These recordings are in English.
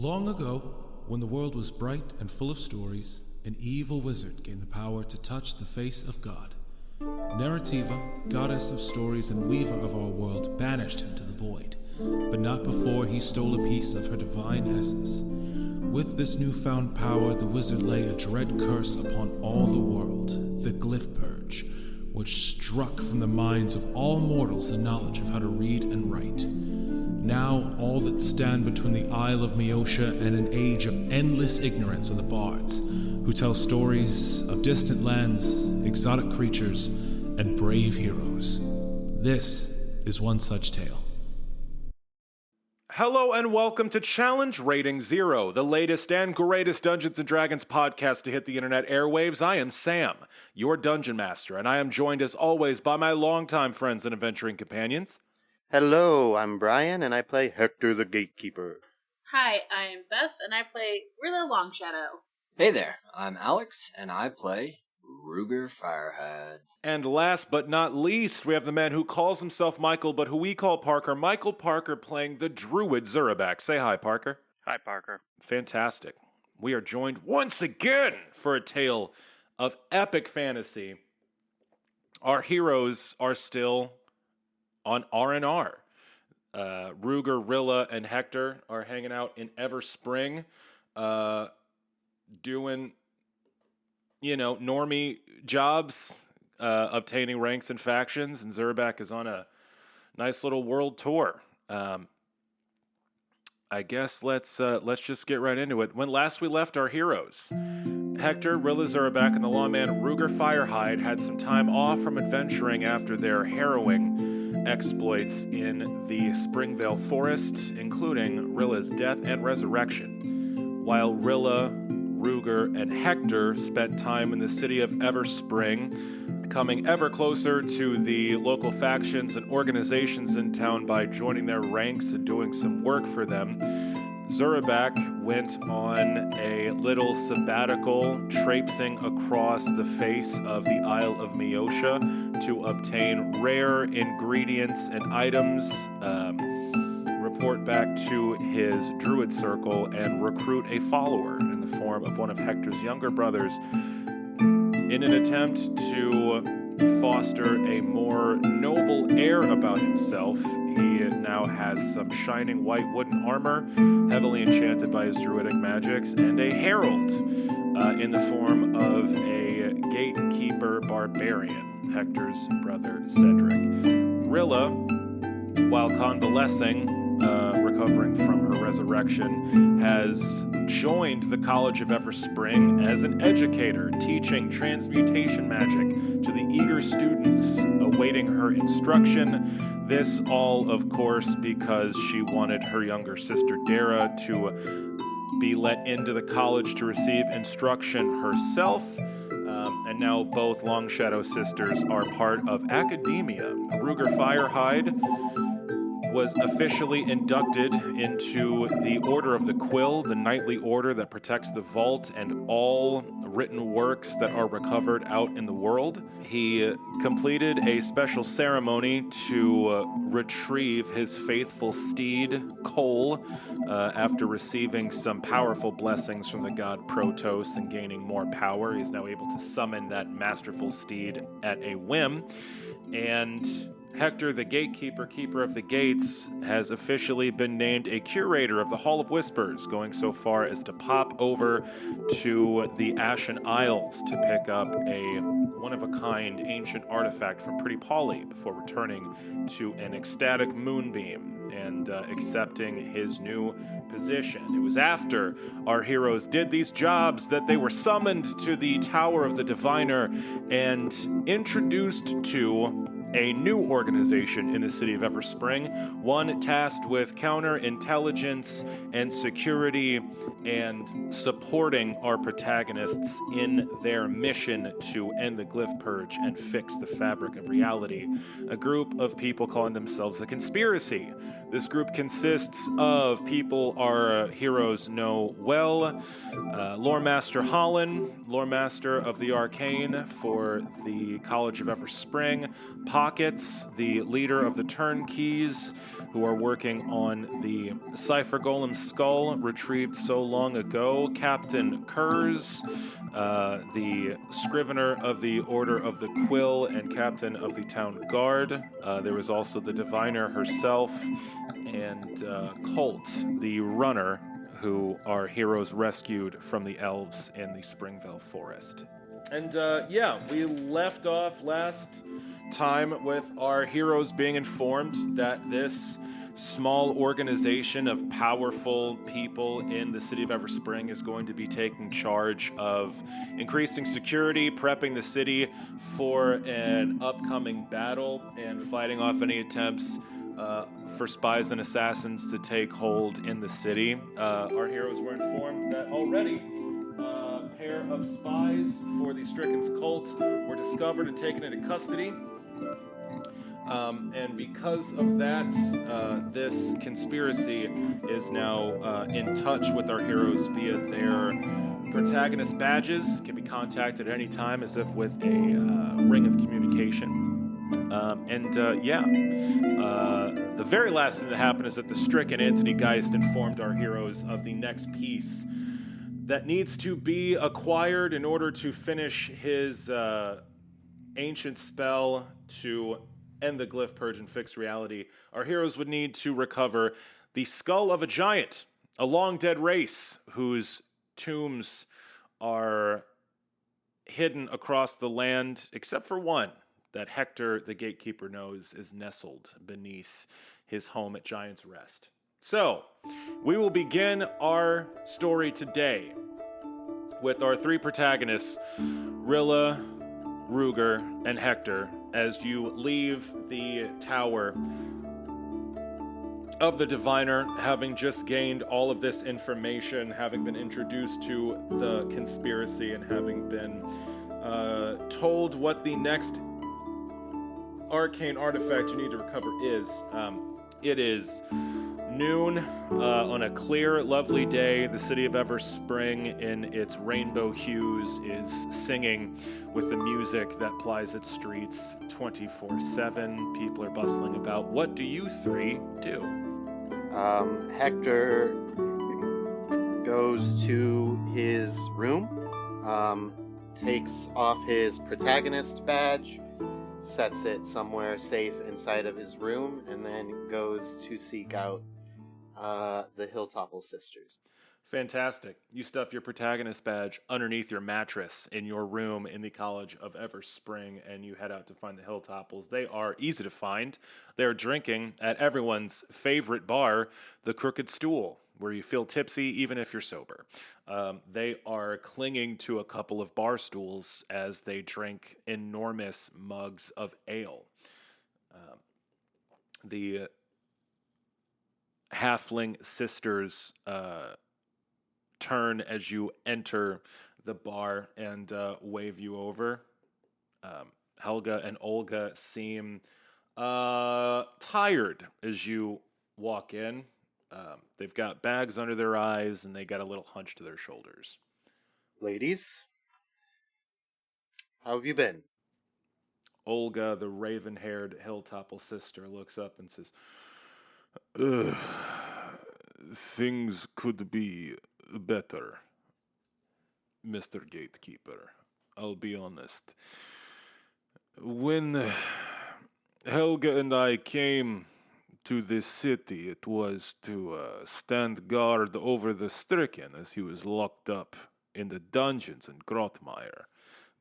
Long ago, when the world was bright and full of stories, an evil wizard gained the power to touch the face of God. Narrativa, goddess of stories and weaver of our world, banished him to the void, but not before he stole a piece of her divine essence. With this newfound power, the wizard lay a dread curse upon all the world, the Glyph Purge, which struck from the minds of all mortals the knowledge of how to read and write. Now, all that stand between the Isle of Meosha and an age of endless ignorance are the bards, who tell stories of distant lands, exotic creatures, and brave heroes. This is one such tale. Hello and welcome to Challenge Rating Zero, the latest and greatest Dungeons & Dragons podcast to hit the internet airwaves. I am Sam, your Dungeon Master, and I am joined as always by my longtime friends and adventuring companions. Hello, I'm Brian, and I play Hektor the Gatekeeper. Hi, I'm Beth, and I play Rilla Longshadow. Hey there, I'm Alex, and I play Ruger Firehide. And last but not least, we have the man who calls himself Michael, but who we call Parker. Michael Parker playing the druid Zurabak. Say hi, Parker. Hi, Parker. Fantastic. We are joined once again for a tale of epic fantasy. Our heroes are still on R&R. Ruger, Rilla, and Hektor are hanging out in Everspring, doing, normie jobs, obtaining ranks and factions, and Zurabak is on a nice little world tour. I guess let's just get right into it. When last we left our heroes, Hektor, Rilla Zurabak, and the lawman Ruger Firehide had some time off from adventuring after their harrowing exploits in the Springvale Forest, including Rilla's death and resurrection. While Rilla, Ruger, and Hektor spent time in the city of Everspring, coming ever closer to the local factions and organizations in town by joining their ranks and doing some work for them, Zurabak went on a little sabbatical, traipsing across the face of the Isle of Meosha to obtain rare ingredients and items, report back to his druid circle, and recruit a follower in the form of one of Hektor's younger brothers in an attempt to foster a more noble air about himself. He now has some shining white wooden armor, heavily enchanted by his druidic magics, and a herald in the form of a gatekeeper barbarian, Hektor's brother Cedric. Rilla, while convalescing, recovering from her resurrection, has joined the College of Everspring as an educator, teaching transmutation magic to the eager students awaiting her instruction. This all, of course, because she wanted her younger sister Dara to be let into the college to receive instruction herself. And now both Longshadow sisters are part of academia. Ruger Firehide was officially inducted into the Order of the Quill, the knightly order that protects the vault and all written works that are recovered out in the world. He completed a special ceremony to retrieve his faithful steed, Cole, after receiving some powerful blessings from the god Protos and gaining more power. He's now able to summon that masterful steed at a whim. And Hektor, the Gatekeeper, Keeper of the Gates, has officially been named a curator of the Hall of Whispers, going so far as to pop over to the Ashen Isles to pick up a one-of-a-kind ancient artifact from Pretty Polly before returning to an ecstatic moonbeam and accepting his new position. It was after our heroes did these jobs that they were summoned to the Tower of the Diviner and introduced to a new organization in the city of Everspring, one tasked with counterintelligence and security and supporting our protagonists in their mission to end the Glyph Purge and fix the fabric of reality. A group of people calling themselves a conspiracy, This group consists of people our heroes know well. Lore Master Holland, Lore Master of the Arcane for the College of Everspring. Pockets, the leader of the Turnkeys, who are working on the Cypher Golem skull retrieved so long ago. Captain Kurz, the Scrivener of the Order of the Quill and Captain of the Town Guard. There was also the Diviner herself, and Colt, the runner, who our heroes rescued from the elves in the Springville forest. And we left off last time with our heroes being informed that this small organization of powerful people in the city of Everspring is going to be taking charge of increasing security, prepping the city for an upcoming battle, and fighting off any attempts for spies and assassins to take hold in the city. Our heroes were informed that already a pair of spies for the Stricken's cult were discovered and taken into custody. And because of that, this conspiracy is now in touch with our heroes via their protagonist badges. Can be contacted at any time as if with a ring of communication. The very last thing that happened is that the stricken Antony Geist informed our heroes of the next piece that needs to be acquired in order to finish his ancient spell to end the glyph purge and fix reality. Our heroes would need to recover the skull of a giant, a long dead race whose tombs are hidden across the land, except for one that Hektor, the gatekeeper, knows is nestled beneath his home at Giant's Rest. So, we will begin our story today with our three protagonists, Rilla, Ruger, and Hektor, as you leave the tower of the Diviner, having just gained all of this information, having been introduced to the conspiracy, and having been told what the next arcane artifact you need to recover is. It is noon on a clear, lovely day. The city of Everspring, in its rainbow hues, is singing with the music that plies its streets 24/7. People are bustling about. What do you three do? Hector goes to his room, takes off his protagonist badge, sets it somewhere safe inside of his room, and then goes to seek out the Hilltopple sisters. Fantastic. You stuff your protagonist badge underneath your mattress in your room in the College of Everspring, and you head out to find the Hilltopples. They are easy to find. They're drinking at everyone's favorite bar, the Crooked Stool, where you feel tipsy even if you're sober. They are clinging to a couple of bar stools as they drink enormous mugs of ale. The halfling sisters turn as you enter the bar and wave you over. Helga and Olga seem tired as you walk in. They've got bags under their eyes, and they got a little hunch to their shoulders. Ladies, how have you been? Olga, the raven-haired Hilltopple sister, looks up and says, "Things could be better, Mr. Gatekeeper. I'll be honest. When Helga and I came to this city, it was to stand guard over the stricken as he was locked up in the dungeons in Grotmire.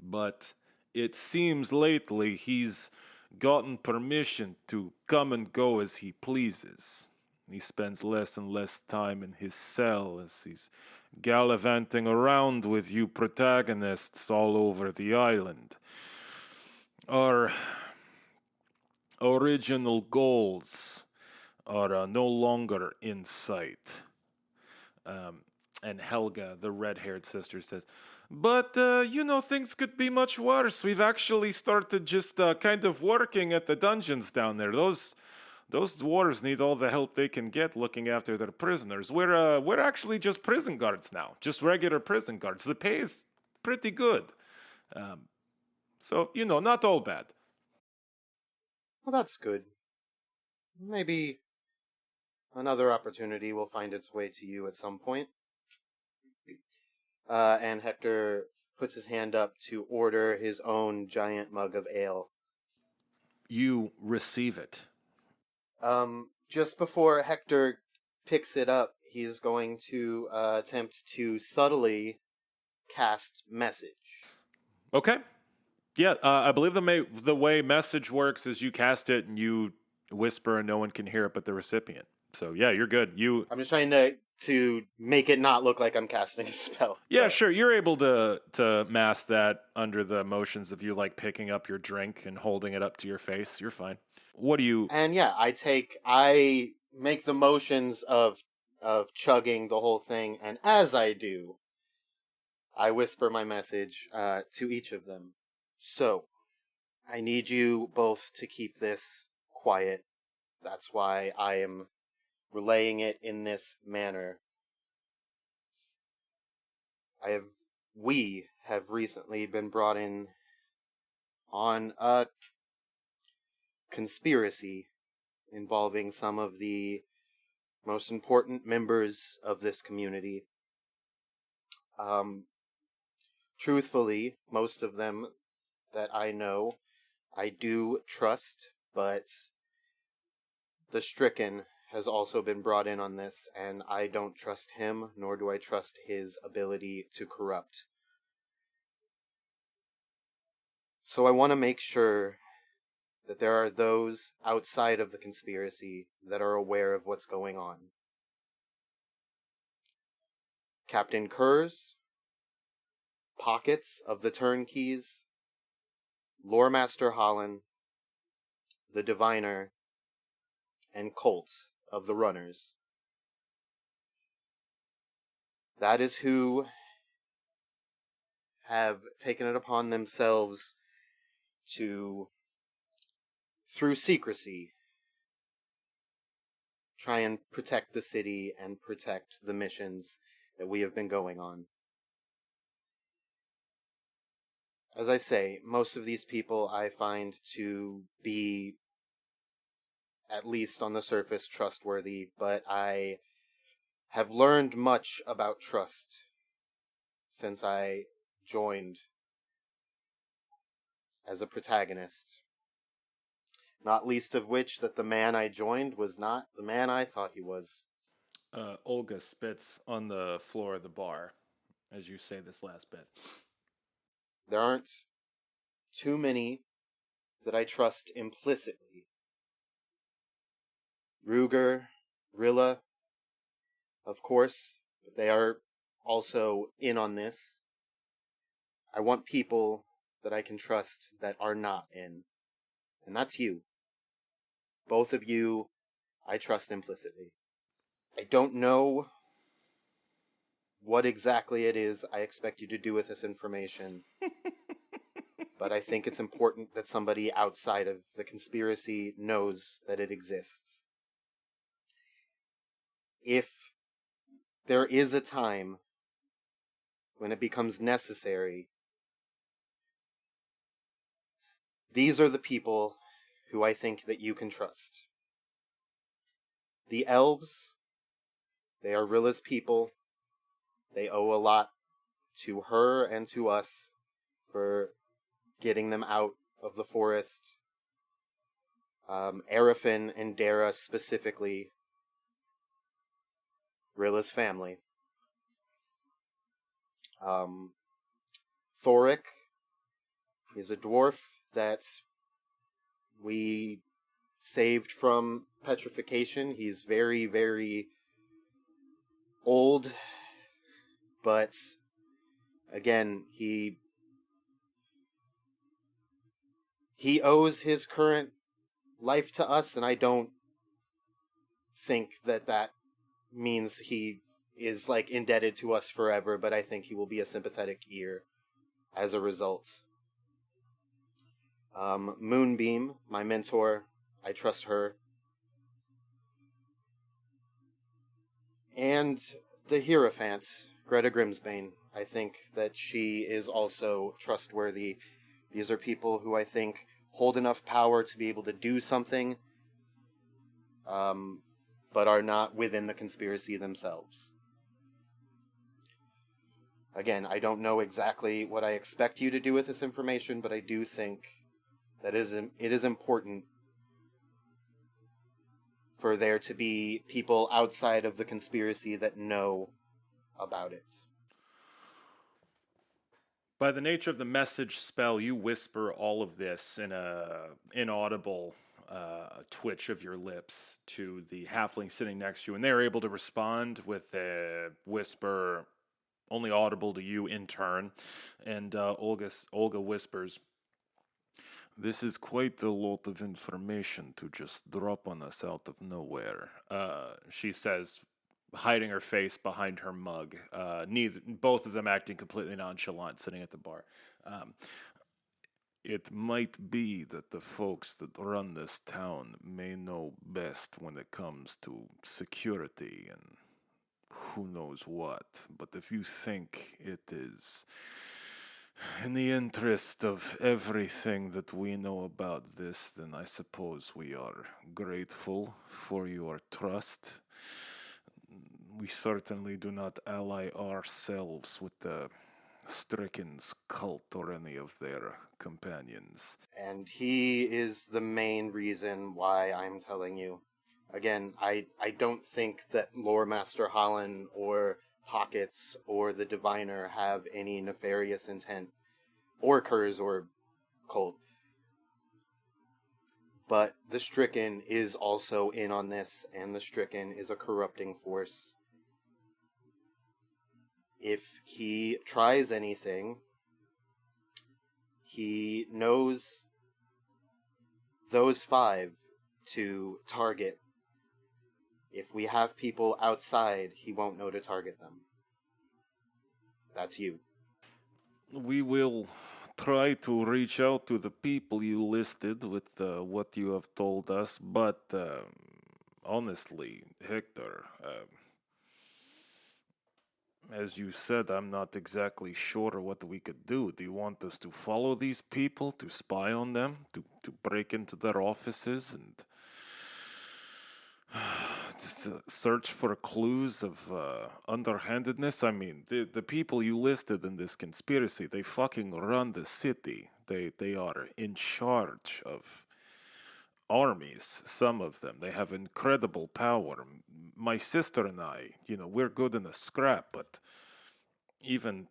But it seems lately he's gotten permission to come and go as he pleases. He spends less and less time in his cell as he's gallivanting around with you protagonists all over the island. Our original goals are no longer in sight." And Helga, the red-haired sister, says, "But, things could be much worse. We've actually started just kind of working at the dungeons down there. Those Those dwarves need all the help they can get looking after their prisoners. We're actually just prison guards now, just regular prison guards. The pay is pretty good, so not all bad. Well, that's good. Maybe another opportunity will find its way to you at some point. And Hector puts his hand up to order his own giant mug of ale. You receive it. Just before Hector picks it up, he's going to attempt to subtly cast message. Okay. Yeah, I believe the way message works is you cast it and you whisper and no one can hear it but the recipient. So yeah, you're good. I'm just trying to make it not look like I'm casting a spell. Yeah, but... sure. You're able to mask that under the motions of you like picking up your drink and holding it up to your face. You're fine. What do you? And yeah, I make the motions of chugging the whole thing, and as I do, I whisper my message to each of them. So, I need you both to keep this quiet. That's why I am relaying it in this manner. We have recently been brought in on a conspiracy involving some of the most important members of this community. Truthfully, most of them that I know, I do trust, but the Stricken has also been brought in on this, and I don't trust him, nor do I trust his ability to corrupt. So I want to make sure that there are those outside of the conspiracy that are aware of what's going on. Captain Kurz, Pockets of the Turnkeys, Loremaster Holland, the Diviner, and Colt of the Runners. That is who have taken it upon themselves to, through secrecy, try and protect the city and protect the missions that we have been going on. As I say, most of these people I find to be, at least on the surface, trustworthy, but I have learned much about trust since I joined as a protagonist. Not least of which that the man I joined was not the man I thought he was. Olga spits on the floor of the bar as you say this last bit. There aren't too many that I trust implicitly. Ruger, Rilla, of course, but they are also in on this. I want people that I can trust that are not in. And that's you. Both of you, I trust implicitly. I don't know what exactly it is I expect you to do with this information. But I think it's important that somebody outside of the conspiracy knows that it exists. If there is a time when it becomes necessary, these are the people who I think that you can trust. The elves, they are Rilla's people. They owe a lot to her and to us for getting them out of the forest. Arafin and Dara specifically, Rilla's family. Thoric is a dwarf that we saved from petrification. He's very, very old, but again, he owes his current life to us, and I don't think that means he is like indebted to us forever, but I think he will be a sympathetic ear as a result. Moonbeam, my mentor, I trust her. And the Hierophant, Greta Grimsbane. I think that she is also trustworthy. These are people who I think hold enough power to be able to do something, but are not within the conspiracy themselves. Again, I don't know exactly what I expect you to do with this information, but I do think that it is important for there to be people outside of the conspiracy that know about it. By the nature of the message spell, you whisper all of this in a inaudible twitch of your lips to the halfling sitting next to you, and they're able to respond with a whisper only audible to you in turn. And Olga whispers, "This is quite a lot of information to just drop on us out of nowhere," she says, hiding her face behind her mug. Both of them acting completely nonchalant, sitting at the bar. It might be that the folks that run this town may know best when it comes to security and who knows what. But if you think it is in the interest of everything that we know about this, then I suppose we are grateful for your trust. We certainly do not ally ourselves with the Stricken's cult or any of their companions. And he is the main reason why I'm telling you. Again, I don't think that Lore Master Holland or Pockets or the Diviner have any nefarious intent, or Kurz or Colt. But the Stricken is also in on this, and the Stricken is a corrupting force. If he tries anything, he knows those 5 to target. If we have people outside, he won't know to target them. That's you. We will try to reach out to the people you listed with what you have told us, but honestly, Hector, as you said, I'm not exactly sure what we could do. Do you want us to follow these people, to spy on them, to break into their offices and search for clues of underhandedness? I mean, the people you listed in this conspiracy, they fucking run the city. They are in charge of armies, some of them. They have incredible power. My sister and I, we're good in a scrap, but even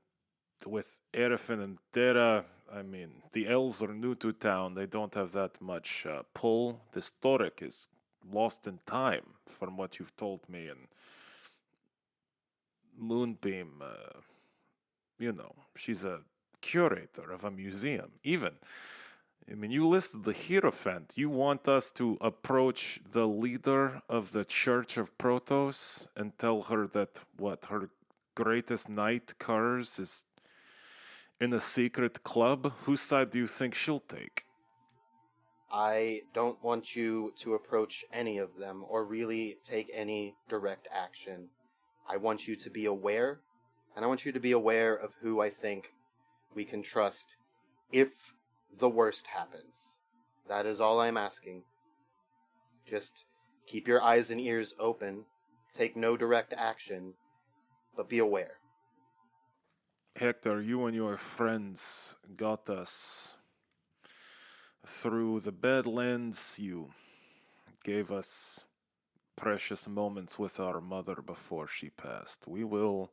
with Erefin and Dera, I mean, the elves are new to town. They don't have that much pull. The Storik is lost in time, from what you've told me, and Moonbeam, she's a curator of a museum. You listed the Hierophant. You want us to approach the leader of the Church of Protos and tell her that, her greatest knight, Kars, is in a secret club? Whose side do you think she'll take? I don't want you to approach any of them or really take any direct action. I want you to be aware, and I want you to be aware of who I think we can trust if the worst happens. That is all I'm asking. Just keep your eyes and ears open, take no direct action, but be aware. Hector, you and your friends got us through the Badlands. You gave us precious moments with our mother before she passed. We will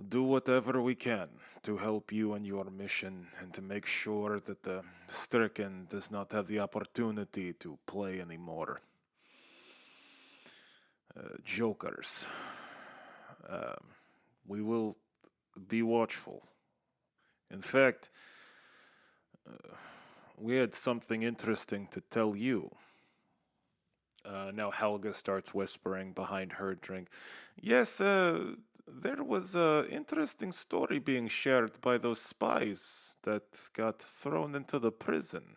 do whatever we can to help you and your mission and to make sure that the Stricken does not have the opportunity to play any more jokers. We will be watchful. In fact, we had something interesting to tell you. Now Helga starts whispering behind her drink. Yes, there was an interesting story being shared by those spies that got thrown into the prison.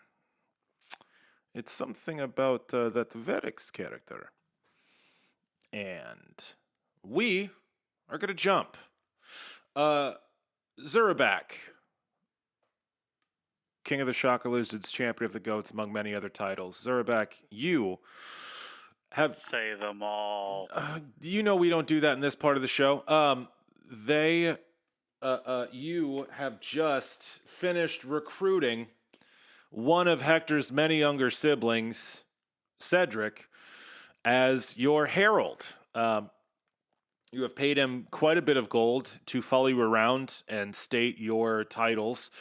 It's something about that Verix character. And we are going to jump. Zurabak, King of the Shocker Lizards, Champion of the Goats, among many other titles. Zurabak, you have... Say them all. you know we don't do that in this part of the show. You have just finished recruiting one of Hector's many younger siblings, Cedric, as your herald. You have paid him quite a bit of gold to follow you around and state your titles.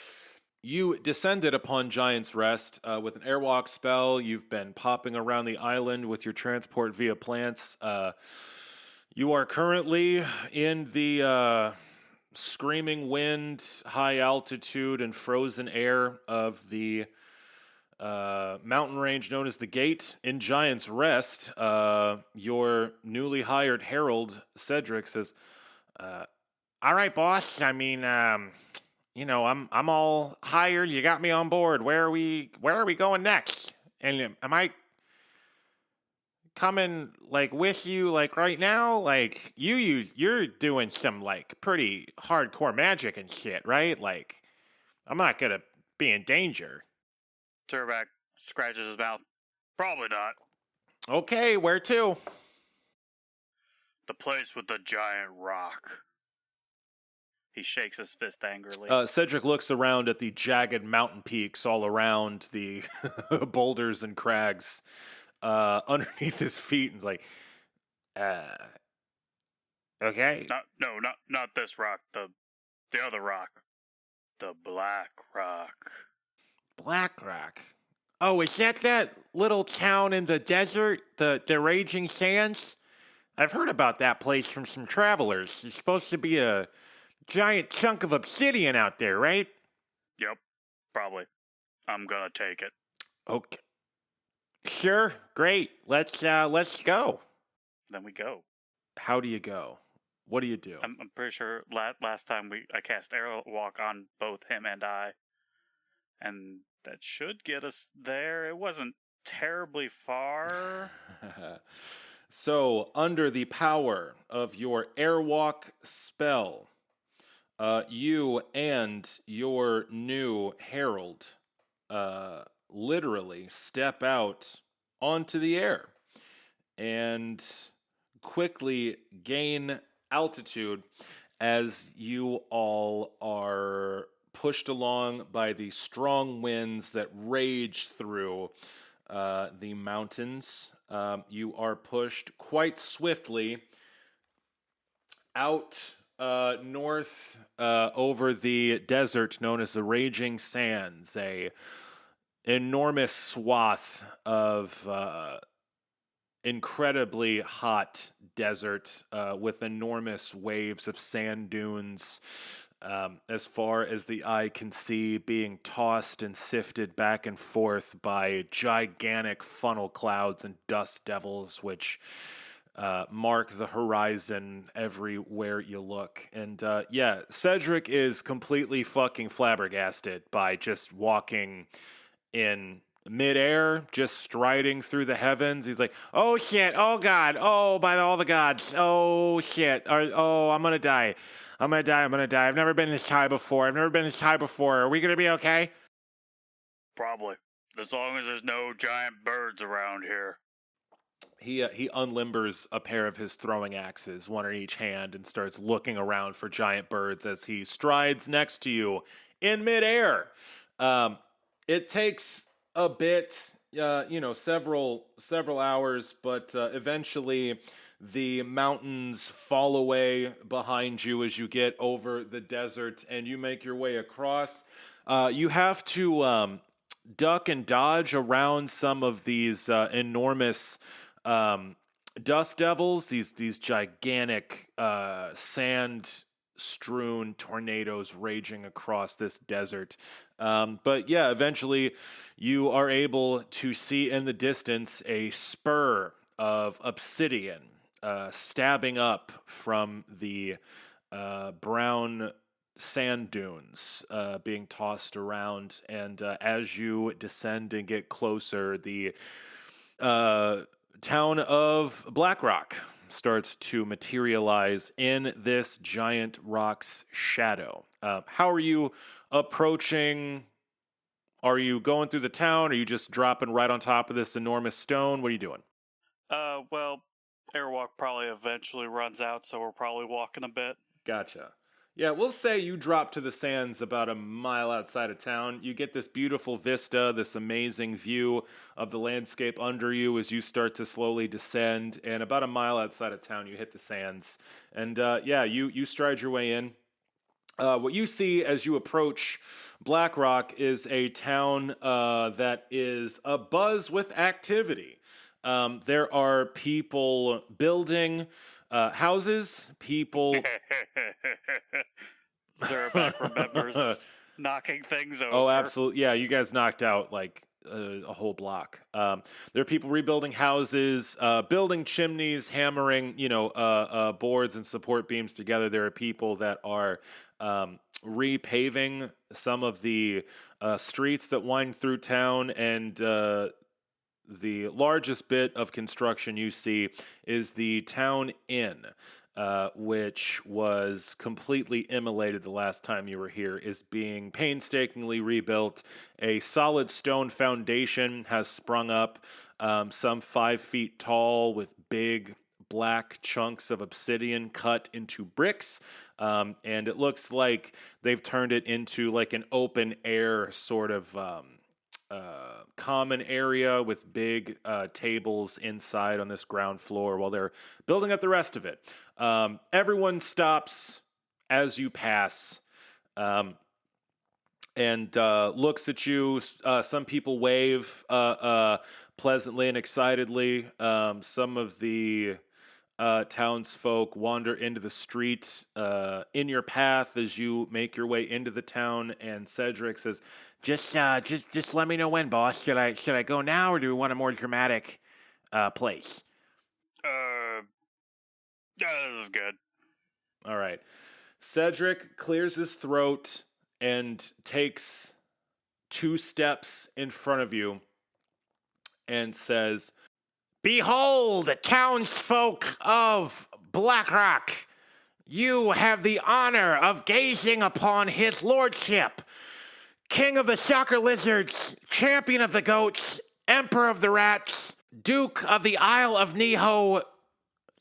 You descended upon Giant's Rest with an airwalk spell. You've been popping around the island with your transport via plants. You are currently in the screaming wind, high altitude, and frozen air of the mountain range known as the Gate in Giant's Rest. Your newly hired herald, Cedric, says, all right, boss. I mean, I'm all hired. You got me on board. Where are we going next? And am I coming with you right now? You're doing some pretty hardcore magic and shit, right? I'm not gonna be in danger. Zurabak scratches his mouth. Probably not. Okay, where to? The place with the giant rock. He shakes his fist angrily. Cedric looks around at the jagged mountain peaks all around the boulders and crags underneath his feet and is like, okay. Not this rock. The other rock. The Black Rock. Black Rock? Oh, is that little town in the desert? The Raging Sands? I've heard about that place from some travelers. There's supposed to be a giant chunk of obsidian out there, right? Yep, probably. I'm gonna take it. Okay. Sure, great. Let's go. Then we go. How do you go? What do you do? I'm pretty sure last time I cast Airwalk on both him and I, and that should get us there. It wasn't terribly far. So, under the power of your Airwalk spell, you and your new herald literally step out onto the air and quickly gain altitude as you all are pushed along by the strong winds that rage through the mountains. You are pushed quite swiftly out north over the desert known as the Raging Sands, a enormous swath of incredibly hot desert with enormous waves of sand dunes as far as the eye can see, being tossed and sifted back and forth by gigantic funnel clouds and dust devils, which mark the horizon everywhere you look. And Cedric is completely fucking flabbergasted by just walking in midair, just striding through the heavens. He's like, oh shit, oh god, oh by all the gods, oh shit, oh I'm gonna die. I've never been this high before. Are we gonna be okay? Probably. As long as there's no giant birds around here. He unlimbers a pair of his throwing axes, one in each hand, and starts looking around for giant birds as he strides next to you in midair. It takes a bit, several hours, but eventually the mountains fall away behind you as you get over the desert and you make your way across. You have to duck and dodge around some of these enormous dust devils, these gigantic sand-strewn tornadoes raging across this desert. But eventually you are able to see in the distance a spur of obsidian stabbing up from the brown sand dunes being tossed around. And as you descend and get closer, the town of Blackrock starts to materialize in this giant rock's shadow. How are you approaching? Are you going through the town? Are you just dropping right on top of this enormous stone? What are you doing? Well, Airwalk probably eventually runs out, so we're probably walking a bit. Gotcha. Yeah, we'll say you drop to the sands about a mile outside of town. You get this beautiful vista, this amazing view of the landscape under you as you start to slowly descend. And about a mile outside of town, you hit the sands. And you stride your way in. What you see as you approach Black Rock is a town that is abuzz with activity. There are people building houses, people. Zurabak remembers knocking things over. Oh, absolutely. Yeah, you guys knocked out like a whole block. There are people rebuilding houses, building chimneys, hammering, boards and support beams together. There are people that are repaving some of the streets that wind through town, and the largest bit of construction you see is the town inn, which was completely immolated the last time you were here, is being painstakingly rebuilt. A solid stone foundation has sprung up, some 5 feet tall, with big black chunks of obsidian cut into bricks. And it looks like they've turned it into like an open air sort of common area with big tables inside on this ground floor while they're building up the rest of it. Everyone stops as you pass and looks at you. Some people wave pleasantly and excitedly. Some of the townsfolk wander into the street in your path as you make your way into the town, and Cedric says, Just let me know when, boss. Should I go now, or do we want a more dramatic place? This is good. All right. Cedric clears his throat and takes 2 steps in front of you and says, Behold, townsfolk of Blackrock, you have the honor of gazing upon his lordship, King of the Shocker Lizards, Champion of the Goats, Emperor of the Rats, Duke of the Isle of Neho,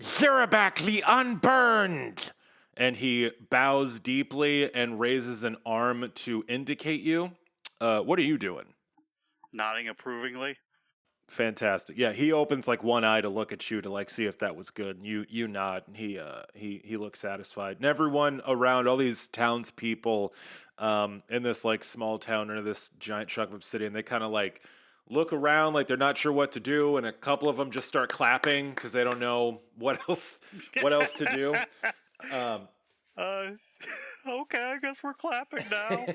Zurabak the Unburned. And he bows deeply and raises an arm to indicate you. What are you doing? Nodding approvingly. Fantastic. Yeah, he opens like one eye to look at you to like see if that was good. And you nod, and he looks satisfied. And everyone around, all these townspeople in this like small town under this giant chunk of obsidian, they kind of like look around like they're not sure what to do, and a couple of them just start clapping because they don't know what else to do. Okay, I guess we're clapping now.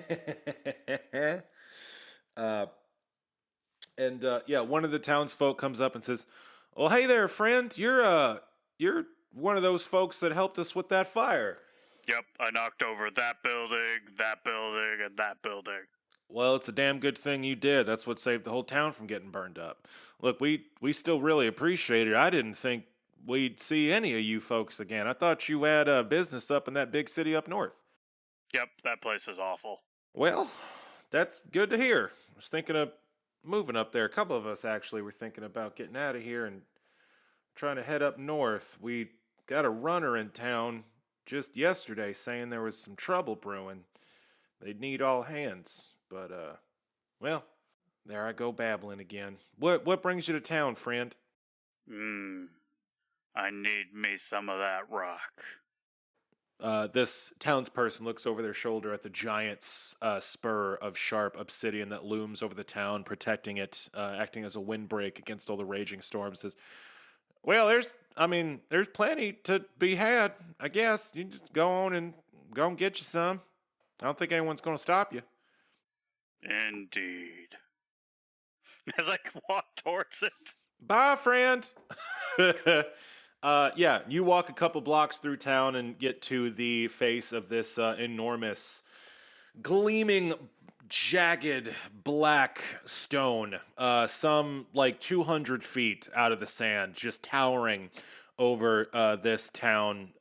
One of the townsfolk comes up and says, "Well, hey there, friend. You're one of those folks that helped us with that fire." Yep, I knocked over that building, and that building. Well, it's a damn good thing you did. That's what saved the whole town from getting burned up. Look, we still really appreciate it. I didn't think we'd see any of you folks again. I thought you had a business up in that big city up north. Yep, that place is awful. Well, that's good to hear. I was thinking of moving up there. A couple of us actually were thinking about getting out of here and trying to head up north. We got a runner in town just yesterday saying there was some trouble brewing. They'd need all hands. But, well, there I go babbling again. What brings you to town, friend? I need me some of that rock. This townsperson looks over their shoulder at the giant spur of sharp obsidian that looms over the town, protecting it, acting as a windbreak against all the raging storms. Says, well, there's plenty to be had, I guess. You just go and get you some. I don't think anyone's going to stop you. Indeed. As I walk towards it. Bye, friend. You walk a couple blocks through town and get to the face of this enormous, gleaming, jagged, black stone, some like 200 feet out of the sand, just towering over this town,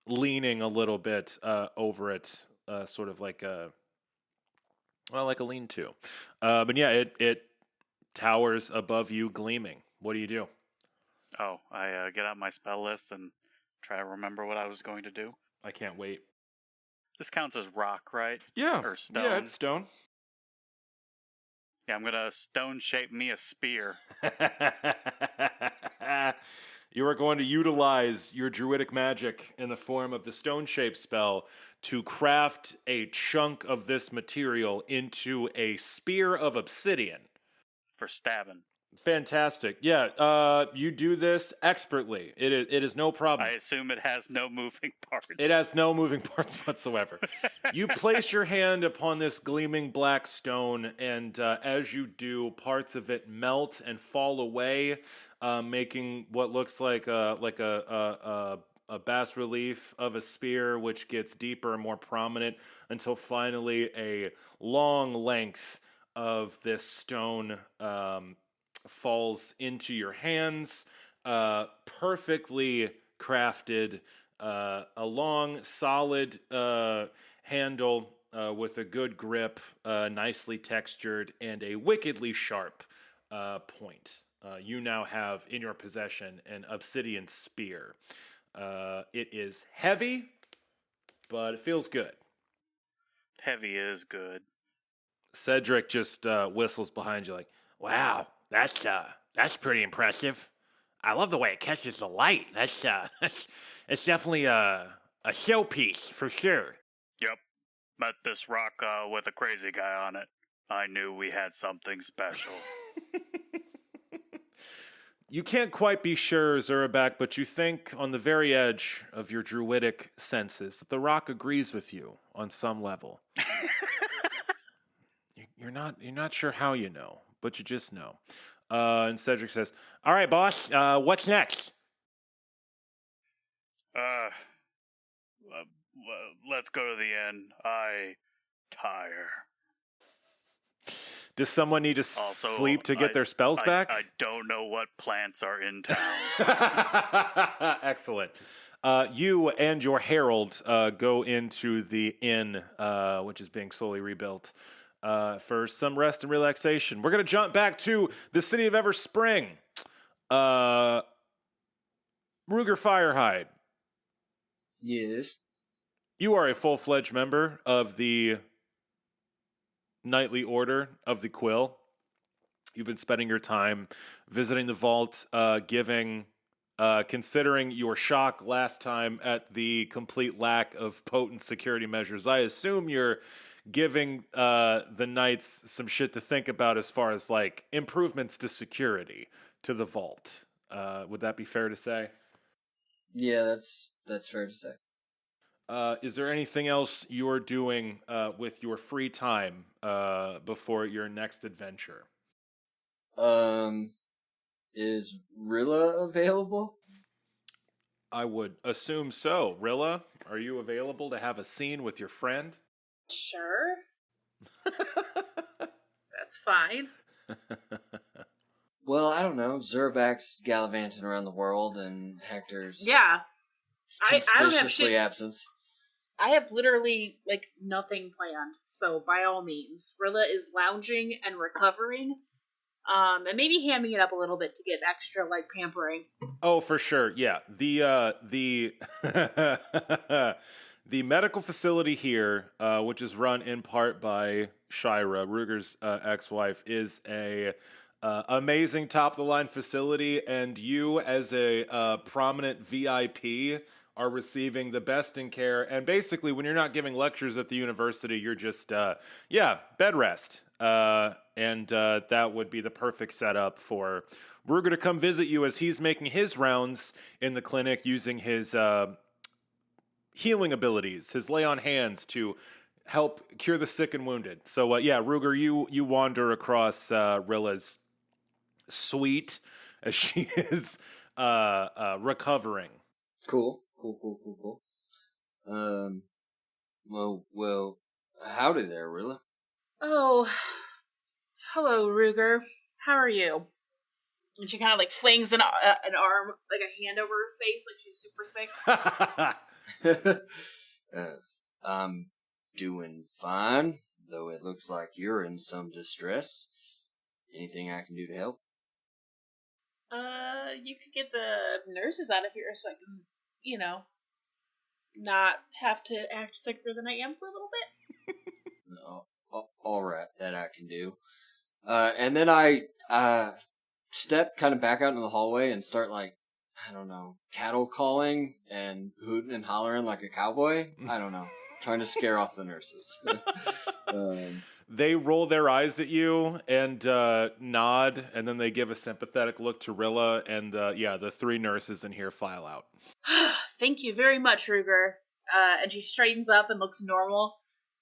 leaning a little bit over it, sort of like a lean-to. But yeah, it towers above you, gleaming. What do you do? Oh, I get out my spell list and try to remember what I was going to do. I can't wait. This counts as rock, right? Yeah, Or stone? Yeah, it's stone. Yeah, I'm gonna stone shape me a spear. You are going to utilize your druidic magic in the form of the stone shape spell to craft a chunk of this material into a spear of obsidian. For stabbing. Fantastic. Yeah, you do this expertly. It is no problem. I assume it has no moving parts. It has no moving parts whatsoever. You place your hand upon this gleaming black stone, and as you do, parts of it melt and fall away, making what looks like a bas relief of a spear, which gets deeper and more prominent until finally a long length of this stone falls into your hands, perfectly crafted, a long, solid handle with a good grip, nicely textured, and a wickedly sharp point. You now have in your possession an obsidian spear. It is heavy, but it feels good. Heavy is good. Cedric just whistles behind you like, wow, that's pretty impressive. I love the way it catches the light. That's it's definitely a showpiece for sure. Yep. Met this rock with a crazy guy on it. I knew we had something special. You can't quite be sure, Zurabak, but you think on the very edge of your druidic senses that the rock agrees with you on some level. You're not sure how you know, but you just know. And Cedric says, "All right, boss. What's next?" Let's go to the end. I tire. Does someone need to Also, sleep to get their spells back? I don't know what plants are in town. Excellent. You and your herald go into the inn, which is being slowly rebuilt, for some rest and relaxation. We're going to jump back to the city of Everspring. Ruger Firehide. Yes. You are a full-fledged member of the Knightly Order of the Quill. You've been spending your time visiting the vault, considering your shock last time at the complete lack of potent security measures. I assume you're giving the knights some shit to think about as far as like improvements to security to the vault. Would that be fair to say? Yeah, that's fair to say. Is there anything else you're doing with your free time before your next adventure? Is Rilla available? I would assume so. Rilla, are you available to have a scene with your friend? Sure. That's fine. Well, I don't know. Zurabak's gallivanting around the world, and Hektor's Yeah. I don't have conspicuously shit. absent. I have literally, like, nothing planned. So, by all means, Rilla is lounging and recovering. And maybe hamming it up a little bit to get extra, like, pampering. Oh, for sure. Yeah. The the medical facility here, which is run in part by Shira, Ruger's ex-wife, is a amazing top-of-the-line facility, and you, as a prominent VIP, are receiving the best in care. And basically, when you're not giving lectures at the university, you're just, bed rest. And that would be the perfect setup for Ruger to come visit you as he's making his rounds in the clinic using his healing abilities, his lay on hands to help cure the sick and wounded. So, Ruger, you wander across Rilla's suite as she is recovering. Cool. Well, howdy there, Rilla. Oh, hello, Ruger. How are you? And she kind of like flings an arm, like a hand over her face, like she's super sick. I'm doing fine, though it looks like you're in some distress. Anything I can do to help? You could get the nurses out of here so I can, not have to act sicker than I am for a little bit. No, all right, that I can do. And then I step kind of back out into the hallway and start like, I don't know, cattle calling and hooting and hollering like a cowboy. I don't know, trying to scare off the nurses. They roll their eyes at you and nod, and then they give a sympathetic look to Rilla, and the 3 nurses in here file out. Thank you very much, Ruger. And she straightens up and looks normal.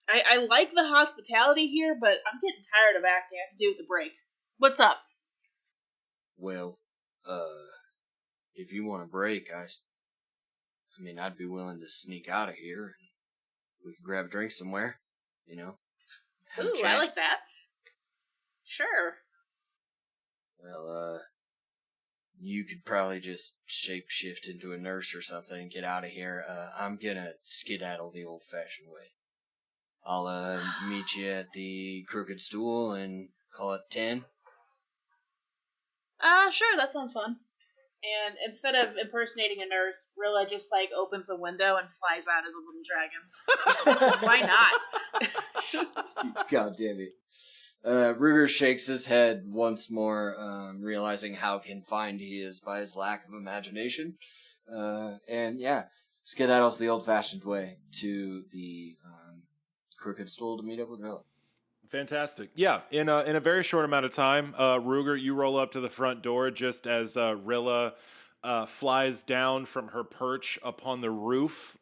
I like the hospitality here, but I'm getting tired of acting. I have to do with the break. What's up? Well, if you want a break, I'd be willing to sneak out of here and we could grab a drink somewhere, have a Ooh, chat. I like that. Sure. Well, you could probably just shapeshift into a nurse or something and get out of here. I'm gonna skedaddle the old-fashioned way. I'll meet you at the Crooked Stool and call it 10. Sure, that sounds fun. And instead of impersonating a nurse, Rilla just like opens a window and flies out as a little dragon. Why not? God damn it. Ruger shakes his head once more, realizing how confined he is by his lack of imagination. Skedaddles the old-fashioned way to the Crooked Stool to meet up with Rilla. Fantastic. Yeah, in a very short amount of time, Ruger, you roll up to the front door just as Rilla flies down from her perch upon the roof,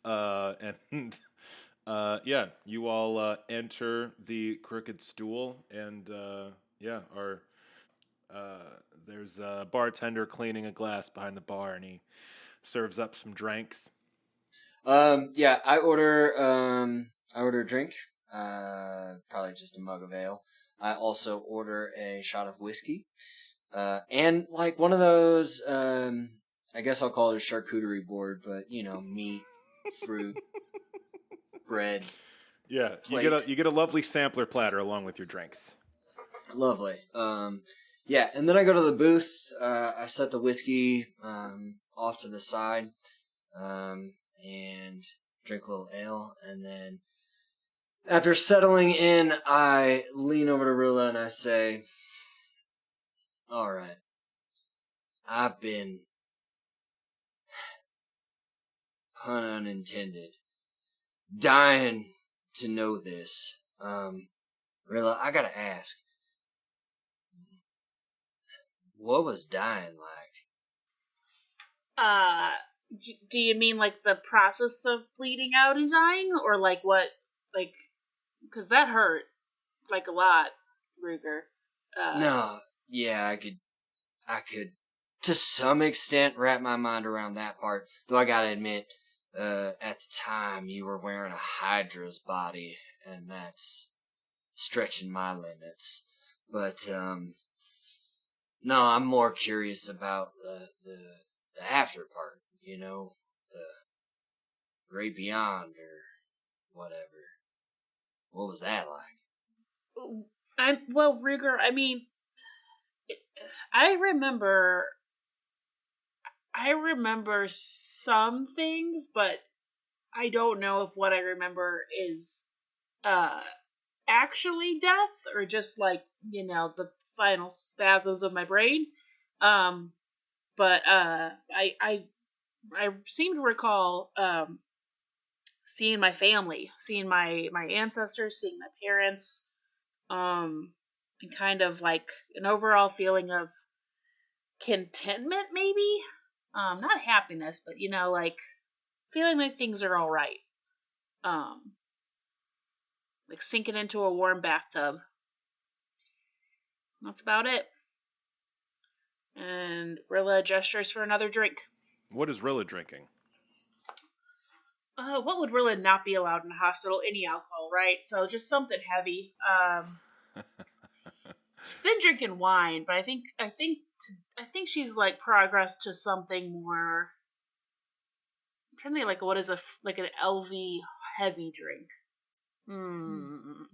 you all enter the Crooked Stool, and there's a bartender cleaning a glass behind the bar, and he serves up some drinks. I order a drink. Probably just a mug of ale. I also order a shot of whiskey. And like one of those, I guess I'll call it a charcuterie board, but meat, fruit, bread. Yeah, plate. you get a lovely sampler platter along with your drinks. Lovely. And then I go to the booth. I set the whiskey off to the side, and drink a little ale, and then after settling in, I lean over to Rilla and I say, all right, I've been, pun unintended, dying to know this. Rilla, I gotta ask, what was dying like? Do you mean like the process of bleeding out and dying, or like what, like? Because that hurt, like, a lot, Ruger. No, yeah, I could, to some extent, wrap my mind around that part. Though I gotta admit, at the time, you were wearing a Hydra's body, and that's stretching my limits. But, no, I'm more curious about the after part, the great beyond, or whatever. What was that like? Ruger, I mean, I remember some things, but I don't know if what I remember is actually death or just like, the final spasms of my brain. But I seem to recall seeing my family, seeing my ancestors, seeing my parents, and kind of like an overall feeling of contentment, maybe. Not happiness, but like feeling like things are all right. Like sinking into a warm bathtub. That's about it. And Rilla gestures for another drink. What is Rilla drinking? What would Rilla not be allowed in a hospital? Any alcohol, right? So just something heavy. She's been drinking wine, but I think I think she's like progressed to something more. I'm trying to think like what is like an LV heavy drink.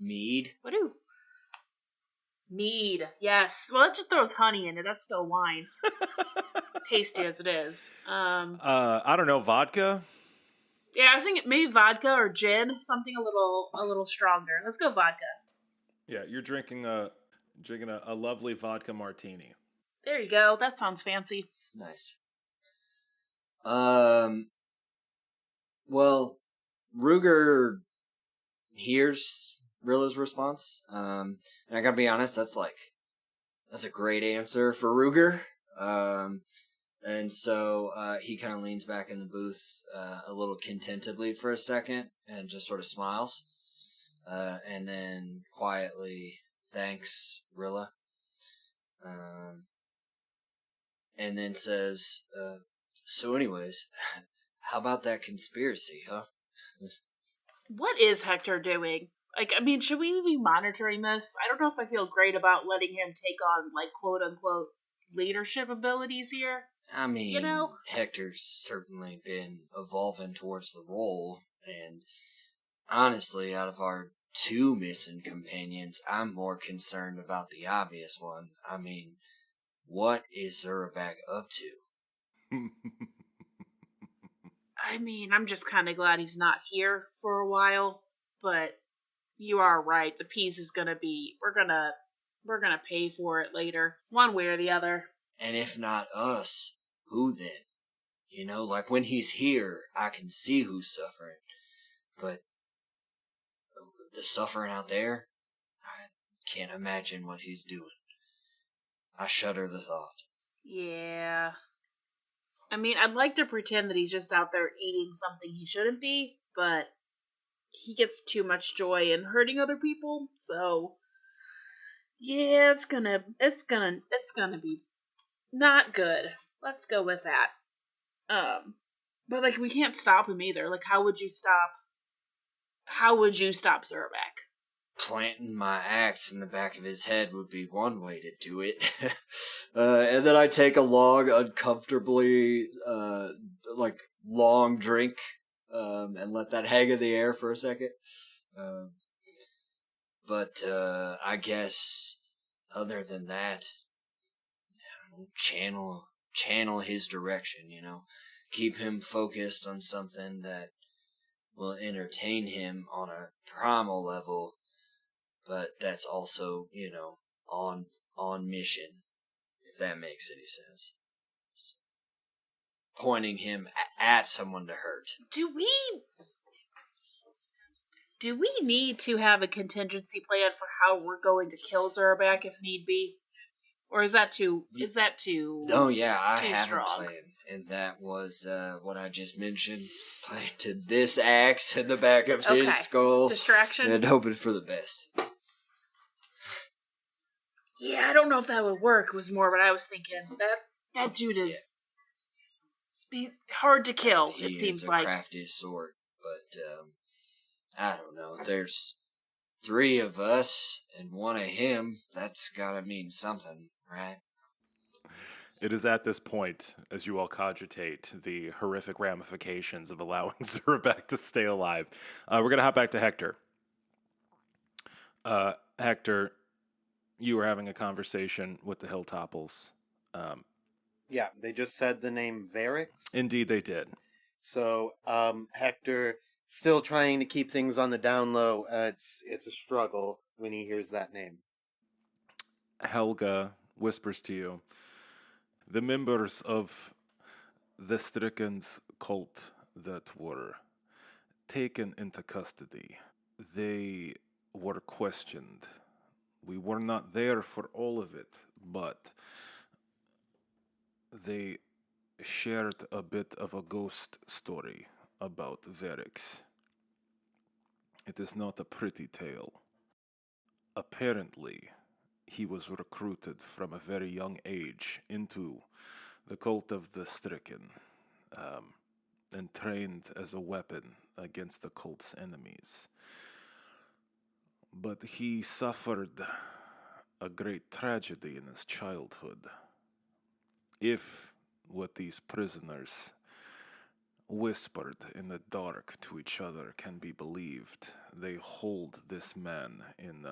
Mead. What do? Mead. Yes. Well, that just throws honey in it. That's still wine. Tasty as it is. I don't know, vodka. Yeah, I was thinking maybe vodka or gin, something a little stronger. Let's go vodka. Yeah, you're drinking a lovely vodka martini. There you go. That sounds fancy. Nice. Well, Ruger hears Rilla's response. And I gotta be honest, that's a great answer for Ruger. And so he kind of leans back in the booth a little contentedly for a second and just sort of smiles. And then quietly thanks Rilla. And then says, so anyways, how about that conspiracy, huh? What is Hector doing? Like, I mean, should we be monitoring this? I don't know if I feel great about letting him take on, like, quote unquote, leadership abilities here. I mean, you know? Hector's certainly been evolving towards the role, and honestly, out of our 2 missing companions, I'm more concerned about the obvious one. I mean, what is Zurabak up to? I mean, I'm just kind of glad he's not here for a while, but you are right. The piece is gonna be, we're gonna pay for it later, one way or the other. And if not us, who then? You know, like when he's here, I can see who's suffering. But the suffering out there, I can't imagine what he's doing. I shudder the thought. Yeah. I mean, I'd like to pretend that he's just out there eating something he shouldn't be, but he gets too much joy in hurting other people, so yeah, it's gonna be not good. Let's go with that. But like we can't stop him either. Like how would you stop Zurabak? Planting my axe in the back of his head would be one way to do it. And then I take a long, uncomfortably, long drink, and let that hang in the air for a second. But I guess, other than that, channel his direction, you know? Keep him focused on something that will entertain him on a primal level, but that's also, you know, on mission, if that makes any sense. Pointing him at someone to hurt. Do we need to have a contingency plan for how we're going to kill Zurabak if need be? Or is that too Oh yeah, I too have strong? a plan. And that was what I just mentioned. Planted this axe in the back of his skull. Distraction? And hoping for the best. Yeah, I don't know if that would work, was more what I was thinking. That dude is hard to kill, He it seems is like. a crafty sort, but I don't know. There's 3 of us and 1 of him. That's gotta mean something, right? It is at this point, as you all cogitate the horrific ramifications of allowing Zurabak to stay alive. We're going to hop back to Hector. Hector, you were having a conversation with the Hilltopples. Yeah, they just said the name Varix. Indeed, they did. So, Hector, still trying to keep things on the down low. It's a struggle when he hears that name. Helga whispers to you, the members of the Stricken's cult that were taken into custody, they were questioned. We were not there for all of it, but they shared a bit of a ghost story about Varix. It is not a pretty tale. Apparently, he was recruited from a very young age into the cult of the Stricken, and trained as a weapon against the cult's enemies. But he suffered a great tragedy in his childhood If what these prisoners whispered in the dark to each other can be believed, they hold this man in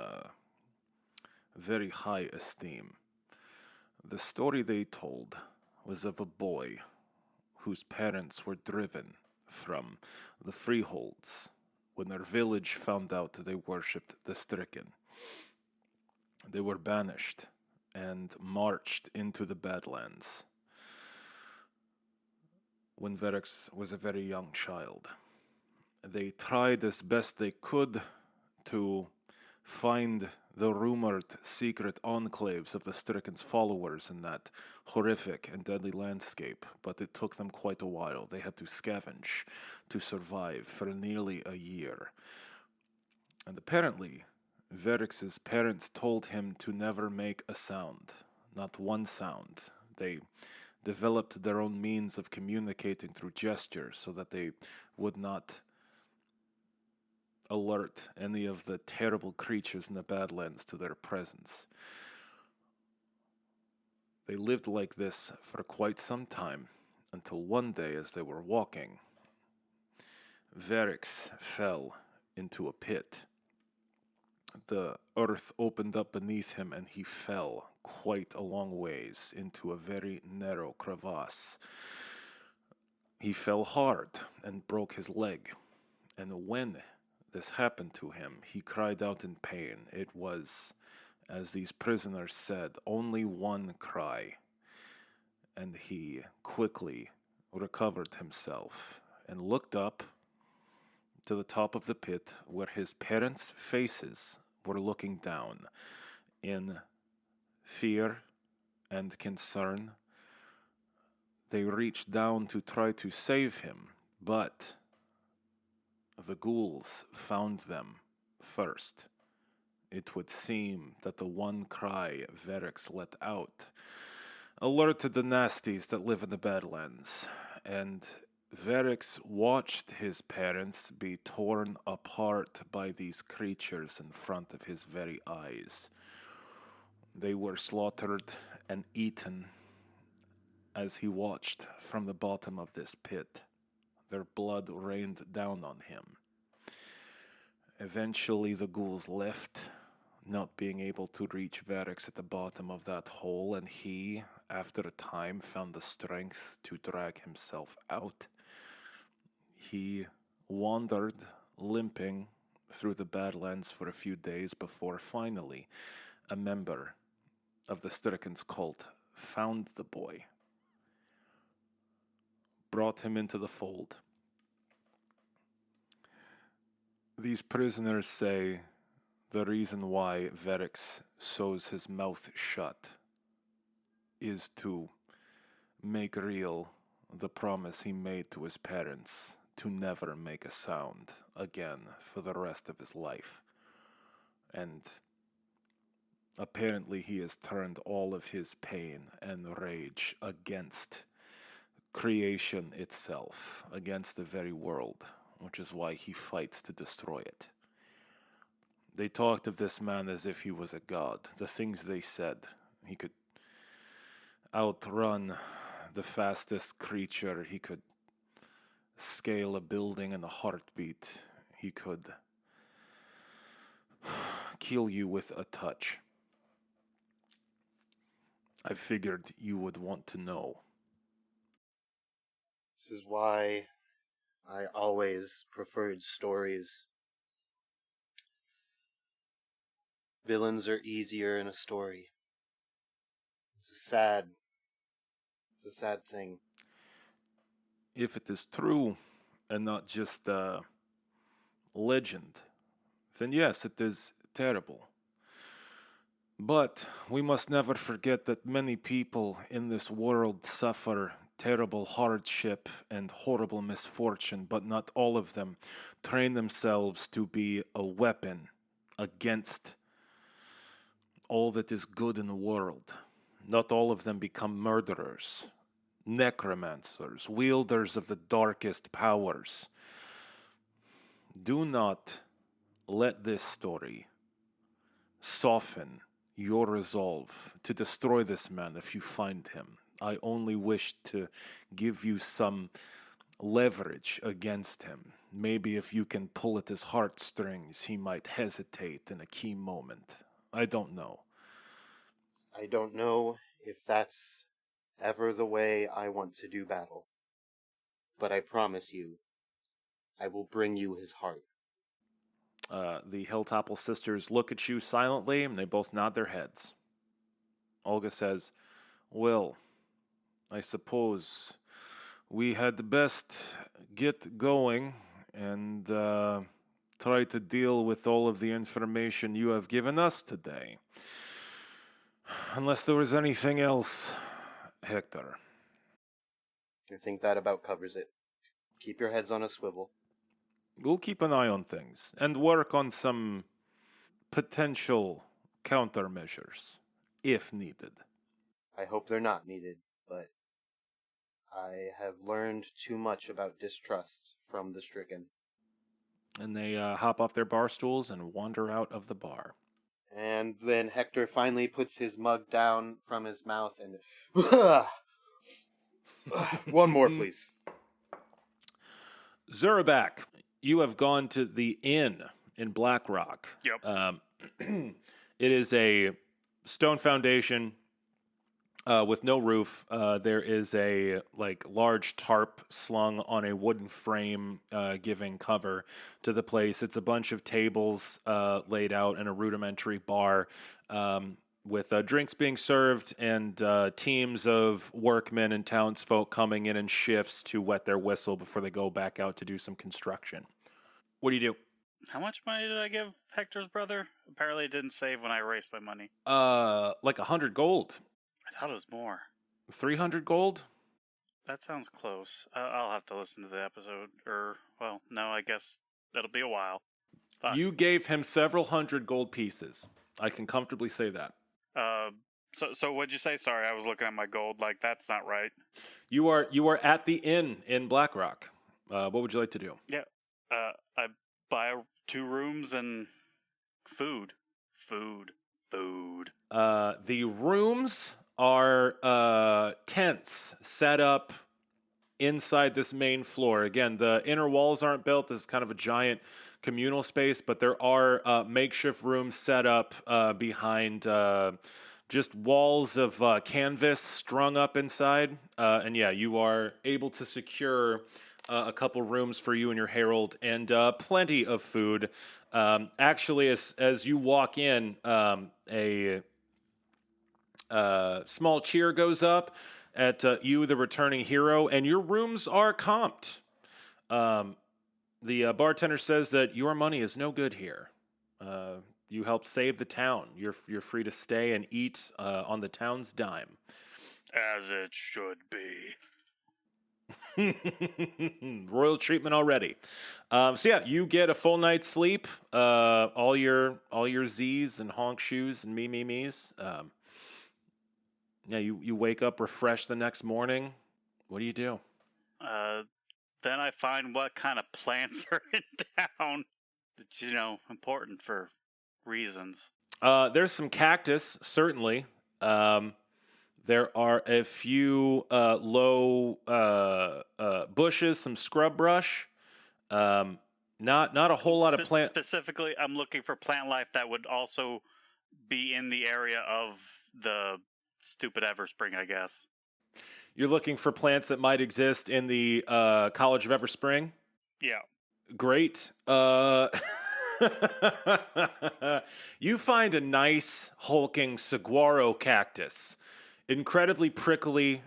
very high esteem. The story they told was of a boy whose parents were driven from the freeholds when their village found out they worshipped the stricken. They were banished and marched into the Badlands when Verix was a very young child. They tried as best they could to find the rumored secret enclaves of the Stricken's followers in that horrific and deadly landscape, but it took them quite a while. They had to scavenge to survive for nearly a year. And apparently, Verix's parents told him to never make a sound, not one sound. They developed their own means of communicating through gestures so that they would not alert any of the terrible creatures in the Badlands to their presence. They lived like this for quite some time, until one day as they were walking, Verix fell into a pit. The earth opened up beneath him and he fell quite a long ways into a very narrow crevasse. He fell hard and broke his leg, and when this happened to him, he cried out in pain. It was, as these prisoners said, only one cry, and he quickly recovered himself and looked up to the top of the pit where his parents' faces were looking down in fear and concern. They reached down to try to save him, but the ghouls found them first. It would seem that the one cry Verix let out alerted the nasties that live in the Badlands, and Verix watched his parents be torn apart by these creatures in front of his very eyes. They were slaughtered and eaten as he watched from the bottom of this pit. Their blood rained down on him. Eventually the ghouls left, not being able to reach Verix at the bottom of that hole, and he, after a time, found the strength to drag himself out. He wandered, limping, through the Badlands for a few days before finally a member of the Stricken's cult found the boy, brought him into the fold. These prisoners say the reason why Verix sews his mouth shut is to make real the promise he made to his parents to never make a sound again for the rest of his life. And apparently he has turned all of his pain and rage against creation itself, against the very world, which is why he fights to destroy it. They talked of this man as if he was a god. The things they said, he could outrun the fastest creature, he could scale a building in a heartbeat, he could kill you with a touch. I figured you would want to know. This is why I always preferred stories. Villains are easier in a story. It's a sad thing. If it is true and not just a legend, then yes, it is terrible. But we must never forget that many people in this world suffer terrible hardship and horrible misfortune, but not all of them train themselves to be a weapon against all that is good in the world. Not all of them become murderers, necromancers, wielders of the darkest powers. Do not let this story soften your resolve to destroy this man if you find him. I only wished to give you some leverage against him. Maybe if you can pull at his heartstrings, he might hesitate in a key moment. I don't know. I don't know if that's ever the way I want to do battle. But I promise you, I will bring you his heart. The Hilltopple sisters look at you silently, and they both nod their heads. Olga says, "Well, I suppose we had best get going and try to deal with all of the information you have given us today. Unless there was anything else, Hector." I think that about covers it. Keep your heads on a swivel. We'll keep an eye on things and work on some potential countermeasures, if needed. I hope they're not needed, but I have learned too much about distrust from the stricken. And they hop off their bar stools and wander out of the bar. And then Hector finally puts his mug down from his mouth and... One more, please. Zurabak, you have gone to the inn in Black Rock. Yep. It is a stone foundation with no roof. There is a large tarp slung on a wooden frame, giving cover to the place. It's a bunch of tables laid out in a rudimentary bar, with drinks being served and teams of workmen and townsfolk coming in shifts to wet their whistle before they go back out to do some construction. What do you do? How much money did I give Hector's brother? Apparently it didn't save when I erased my money. 100 gold. I thought it was more. 300 gold? That sounds close. I'll have to listen to the episode. No, I guess it'll be a while. Fine. You gave him several hundred gold pieces. I can comfortably say that. So what'd you say? Sorry, I was looking at my gold. That's not right. You are at the inn in Black Rock. What would you like to do? Yeah. I buy 2 rooms and food. The rooms are tents set up inside this main floor. Again, the inner walls aren't built. This is kind of a giant communal space, but there are makeshift rooms set up behind just walls of canvas strung up inside. And yeah, you are able to secure a couple rooms for you and your herald, and plenty of food. Actually, as you walk in, a small cheer goes up at you, the returning hero, and your rooms are comped. The bartender says that your money is no good here. You helped save the town. You're free to stay and eat on the town's dime. As it should be. Royal treatment already. So yeah, you get a full night's sleep. All your Z's and honk shoes and me's. Yeah, you wake up refreshed the next morning. What do you do? Then I find what kind of plants are in town. That's, important for reasons. There's some cactus, certainly. There are a few low bushes, some scrub brush. Not a whole lot of plant. Specifically, I'm looking for plant life that would also be in the area of the stupid Everspring, I guess. You're looking for plants that might exist in the College of Everspring? Yeah. Great. You find a nice, hulking saguaro cactus. Incredibly prickly,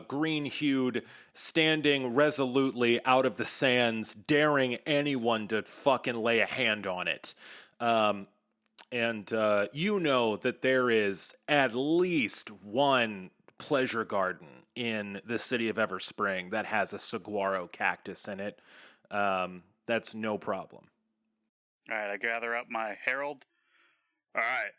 green-hued, standing resolutely out of the sands, daring anyone to fucking lay a hand on it. And you know that there is at least one pleasure garden in the city of Everspring that has a saguaro cactus in it. That's no problem. All right, I gather up my herald. All right,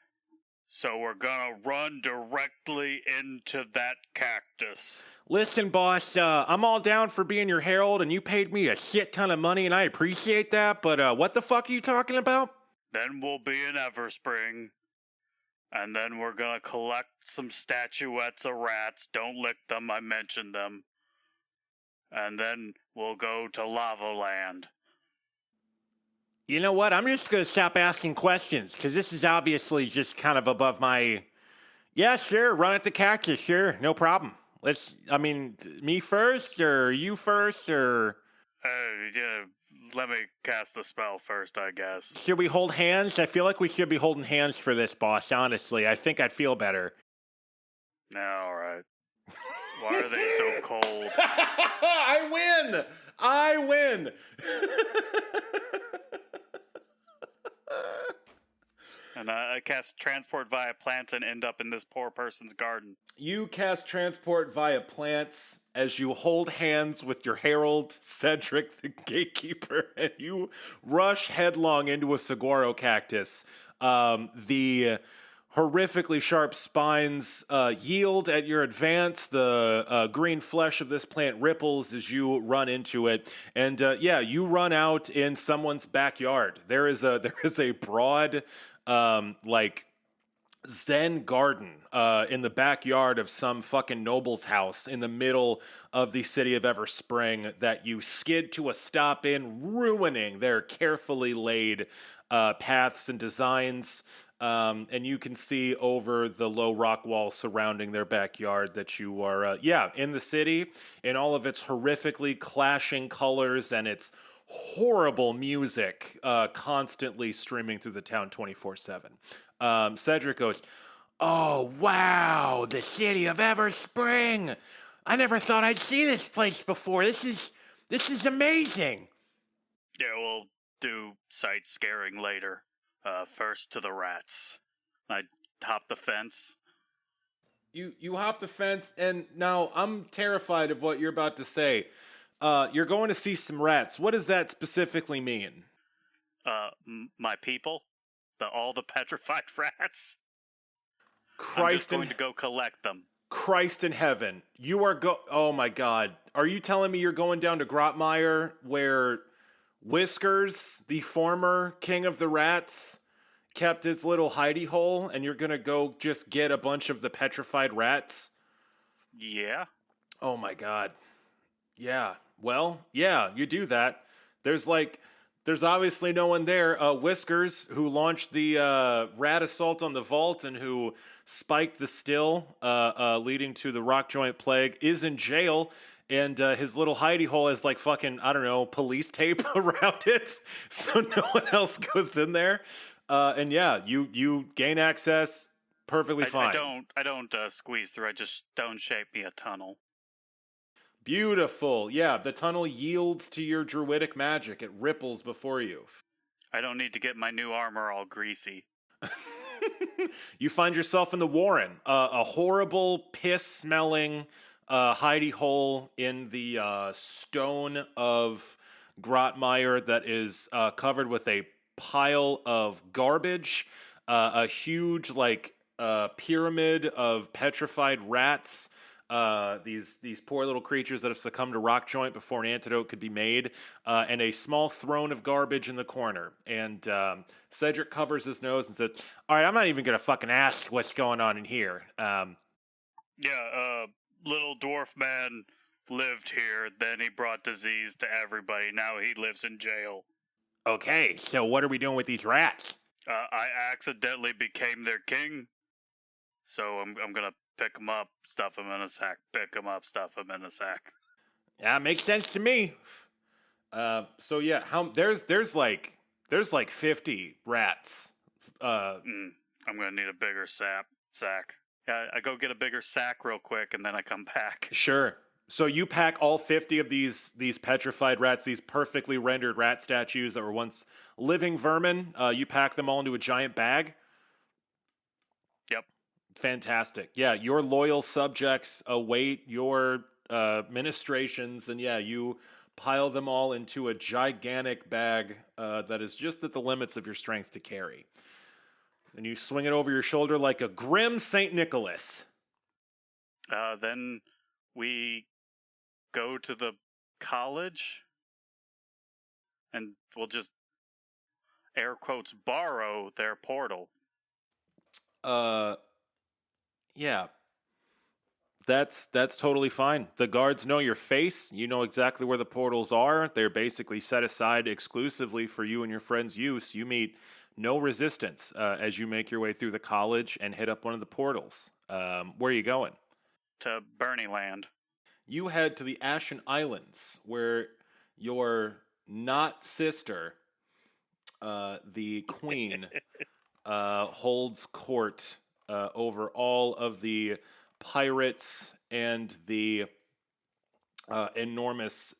so we're gonna run directly into that cactus. Listen, boss, I'm all down for being your herald, and you paid me a shit ton of money, and I appreciate that, but what the fuck are you talking about? Then we'll be in Everspring. And then we're gonna collect some statuettes of rats. Don't lick them, I mentioned them. And then we'll go to Lava Land. You know what? I'm just going to stop asking questions, because this is obviously just kind of above my... Yeah, sure, run at the cactus, sure, no problem. Me first, or you first, or... Yeah, let me cast the spell first, I guess. Should we hold hands? I feel like we should be holding hands for this, boss, honestly. I think I'd feel better. No, alright. Why are they so cold? I win! And I cast transport via plants and end up in this poor person's garden. You cast transport via plants as you hold hands with your herald, Cedric the Gatekeeper, and you rush headlong into a saguaro cactus. The horrifically sharp spines yield at your advance. The green flesh of this plant ripples as you run into it, and you run out in someone's backyard. There is a broad Zen garden in the backyard of some fucking noble's house in the middle of the city of Everspring that you skid to a stop in, ruining their carefully laid paths and designs. And you can see over the low rock wall surrounding their backyard that you are, in the city in all of its horrifically clashing colors and its horrible music constantly streaming through the town 24/7. Cedric goes, "Oh, wow, the city of Everspring. I never thought I'd see this place before. This is amazing." Yeah, we'll do sight scaring later. First to the rats. I hop the fence. You hop the fence, and now I'm terrified of what you're about to say. You're going to see some rats. What does that specifically mean? My people? All the petrified rats? I'm Christ just going to go collect them. Christ in heaven. You are Oh my God. Are you telling me you're going down to Grotmire where Whiskers, the former king of the rats, kept his little hidey hole, and you're gonna go just get a bunch of the petrified rats? Yeah. Oh my God. Yeah. Well, yeah, you do that. There's obviously no one there. Whiskers, who launched the rat assault on the vault and who spiked the still, leading to the rock joint plague, is in jail. And his little hidey hole has fucking, I don't know, police tape around it, so no one else goes in there. And yeah, you gain access perfectly fine. I don't squeeze through. I just stone shape me a tunnel. Beautiful. Yeah, the tunnel yields to your druidic magic. It ripples before you. I don't need to get my new armor all greasy. You find yourself in the Warren, a horrible, piss-smelling hidey hole in the stone of Grotmire that is covered with a pile of garbage, a huge pyramid of petrified rats. These poor little creatures that have succumbed to rock joint before an antidote could be made, and a small throne of garbage in the corner. And Cedric covers his nose and says, "All right, I'm not even gonna fucking ask what's going on in here." Little dwarf man lived here, then he brought disease to everybody. Now he lives in jail. Okay, so what are we doing with these rats? I accidentally became their king, so I'm gonna pick them up, stuff them in a sack, pick them up, stuff them in a sack. Yeah, makes sense to me. So yeah, there's like 50 rats. I'm gonna need a bigger sack. I go get a bigger sack real quick, and then I come back. Sure. So you pack all 50 of these petrified rats, these perfectly rendered rat statues that were once living vermin. You pack them all into a giant bag. Yep. Fantastic. Yeah, your loyal subjects await your ministrations, and yeah, you pile them all into a gigantic bag that is just at the limits of your strength to carry. And you swing it over your shoulder like a grim St. Nicholas. Then we go to the college, and we'll just, air quotes, borrow their portal. Uh, yeah. That's totally fine. The guards know your face. You know exactly where the portals are. They're basically set aside exclusively for you and your friends' use. You meet no resistance as you make your way through the college and hit up one of the portals. Where are you going? To Bernie Land. You head to the Ashen Islands, where your not sister, the queen, holds court over all of the pirates and the enormous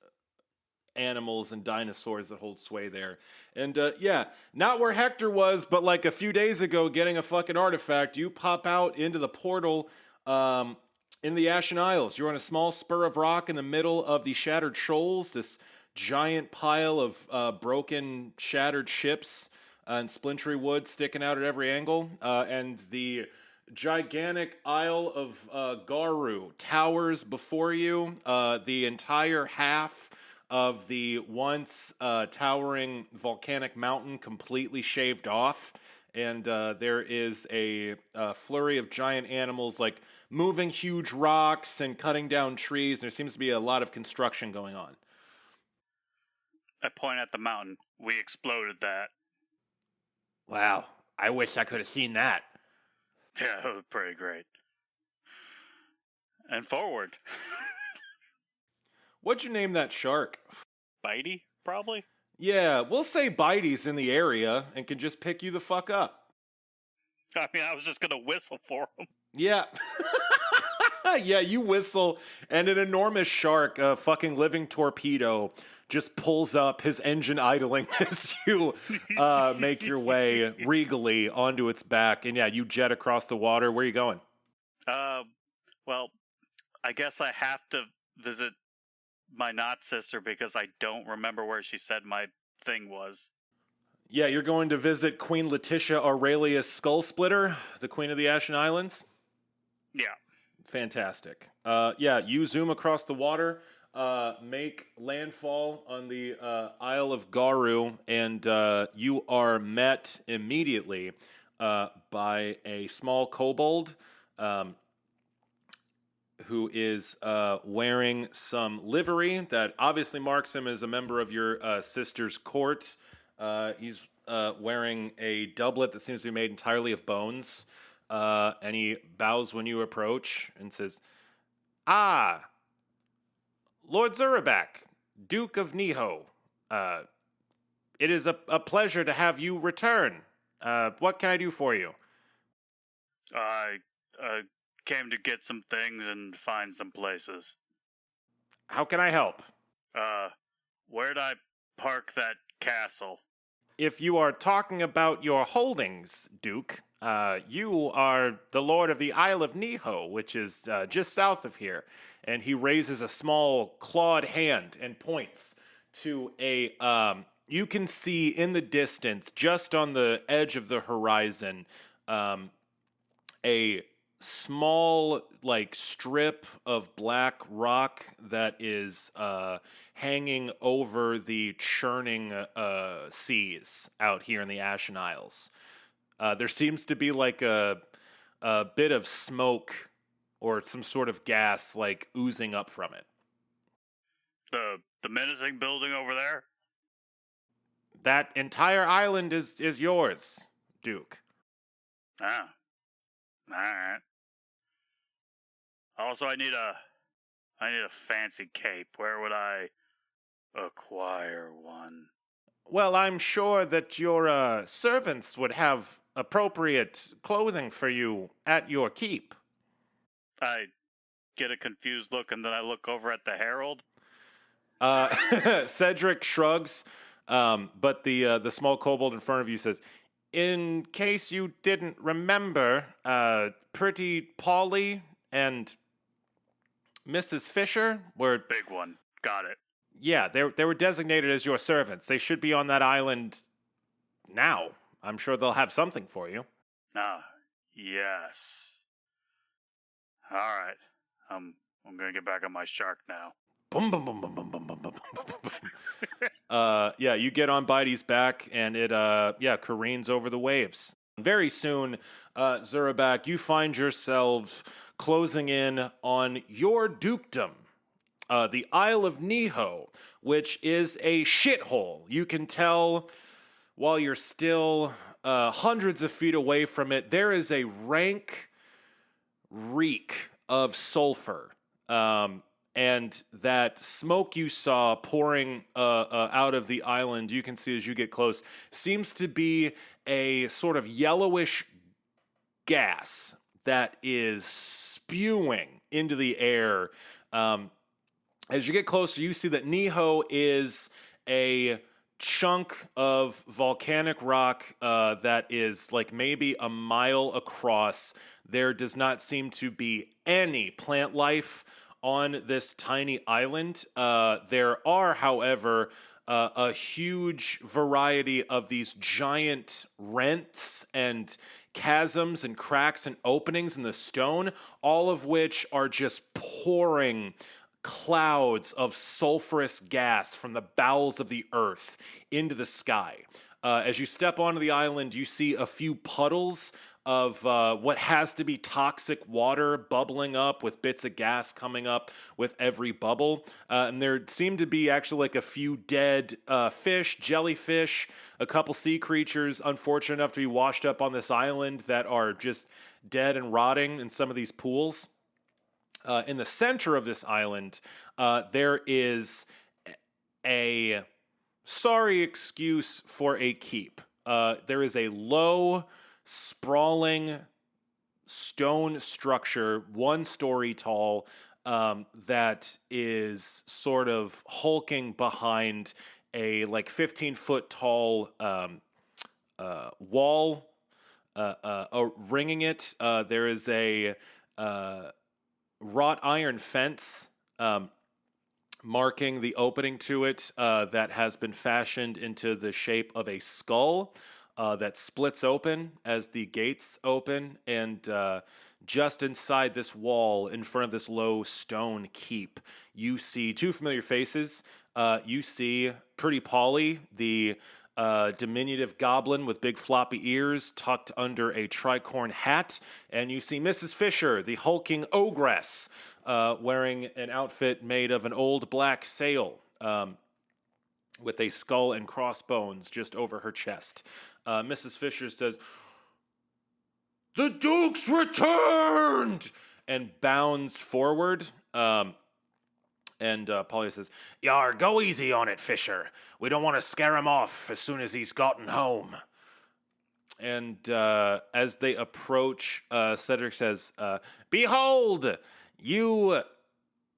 animals and dinosaurs that hold sway there. And yeah, not where Hector was, but like a few days ago getting a fucking artifact, you pop out into the portal in the Ashen Isles. You're on a small spur of rock in the middle of the Shattered Shoals, this giant pile of broken, shattered ships and splintery wood sticking out at every angle, and the gigantic Isle of Garu towers before you. The entire half of the once towering volcanic mountain completely shaved off, and there is a flurry of giant animals like moving huge rocks and cutting down trees. There seems to be a lot of construction going on. I point at the mountain. We exploded that. Wow, I wish I could have seen that. Yeah, it was pretty great. And forward. What'd you name that shark? Bitey, probably? Yeah, we'll say Bitey's in the area and can just pick you the fuck up. I mean, I was just going to whistle for him. Yeah. Yeah, you whistle, and an enormous shark, a fucking living torpedo, just pulls up, his engine idling as you make your way regally onto its back. And yeah, you jet across the water. Where are you going? Well, I guess I have to visit my not sister because I don't remember where she said my thing was. Yeah, you're going to visit Queen Letitia Aurelius Skullsplitter, the Queen of the Ashen Islands? Yeah. Fantastic. Yeah, you zoom across the water, make landfall on the Isle of Garu, and you are met immediately by a small kobold who is wearing some livery that obviously marks him as a member of your sister's court. He's wearing a doublet that seems to be made entirely of bones. And he bows when you approach and says, "Ah, Lord Zurabak, Duke of Niho. It is a pleasure to have you return. What can I do for you?" I came to get some things and find some places. "How can I help?" Where'd I park that castle? "If you are talking about your holdings, Duke, you are the Lord of the Isle of Niho, which is just south of here." And he raises a small clawed hand and points to a, you can see in the distance, just on the edge of the horizon, a small, like, strip of black rock that is hanging over the churning seas out here in the Ashen Isles. There seems to be like a bit of smoke or some sort of gas like oozing up from it. The menacing building over there? That entire island is yours, Duke. Ah. Alright. Also, I need a fancy cape. Where would I acquire one? Well, I'm sure that your servants would have appropriate clothing for you at your keep. I get a confused look, and then I look over at the herald. Cedric shrugs, but the small kobold in front of you says, "In case you didn't remember, Pretty Polly and Mrs. Fisher were..." Big one. Got it. "Yeah, they were designated as your servants. They should be on that island now. I'm sure they'll have something for you." Ah, yes. All right. I'm gonna get back on my shark now. Boom, boom, boom, boom, boom, boom, boom, boom, boom. Yeah, you get on Bitey's back, and it careens over the waves. Very soon, Zurabak, you find yourselves closing in on your dukedom, the Isle of Neho, which is a shithole. You can tell while you're still hundreds of feet away from it, there is a rank reek of sulfur. And that smoke you saw pouring out of the island, you can see as you get close, seems to be a sort of yellowish gas that is spewing into the air. As you get closer, you see that Neho is a chunk of volcanic rock that is like maybe a mile across. There does not seem to be any plant life on this tiny island. There are, however, a huge variety of these giant rents and chasms and cracks and openings in the stone, all of which are just pouring clouds of sulfurous gas from the bowels of the earth into the sky. As you step onto the island, you see a few puddles of what has to be toxic water bubbling up with bits of gas coming up with every bubble. And there seem to be actually like a few dead fish, jellyfish, a couple sea creatures unfortunate enough to be washed up on this island that are just dead and rotting in some of these pools. In the center of this island, there is a sorry excuse for a keep. There is a low, sprawling stone structure, 1 story tall, that is sort of hulking behind a like 15-foot tall wall ringing it. There is a wrought iron fence marking the opening to it that has been fashioned into the shape of a skull that splits open as the gates open, and just inside this wall, in front of this low stone keep, you see 2 familiar faces. You see Pretty Polly, the diminutive goblin with big floppy ears tucked under a tricorn hat, and you see Mrs. Fisher, the hulking ogress, wearing an outfit made of an old black sail, with a skull and crossbones just over her chest. Mrs. Fisher says, "The Duke's returned!" and bounds forward. And Polly says, "Yar, go easy on it, Fisher. We don't want to scare him off as soon as he's gotten home." And as they approach, Cedric says, "Behold, you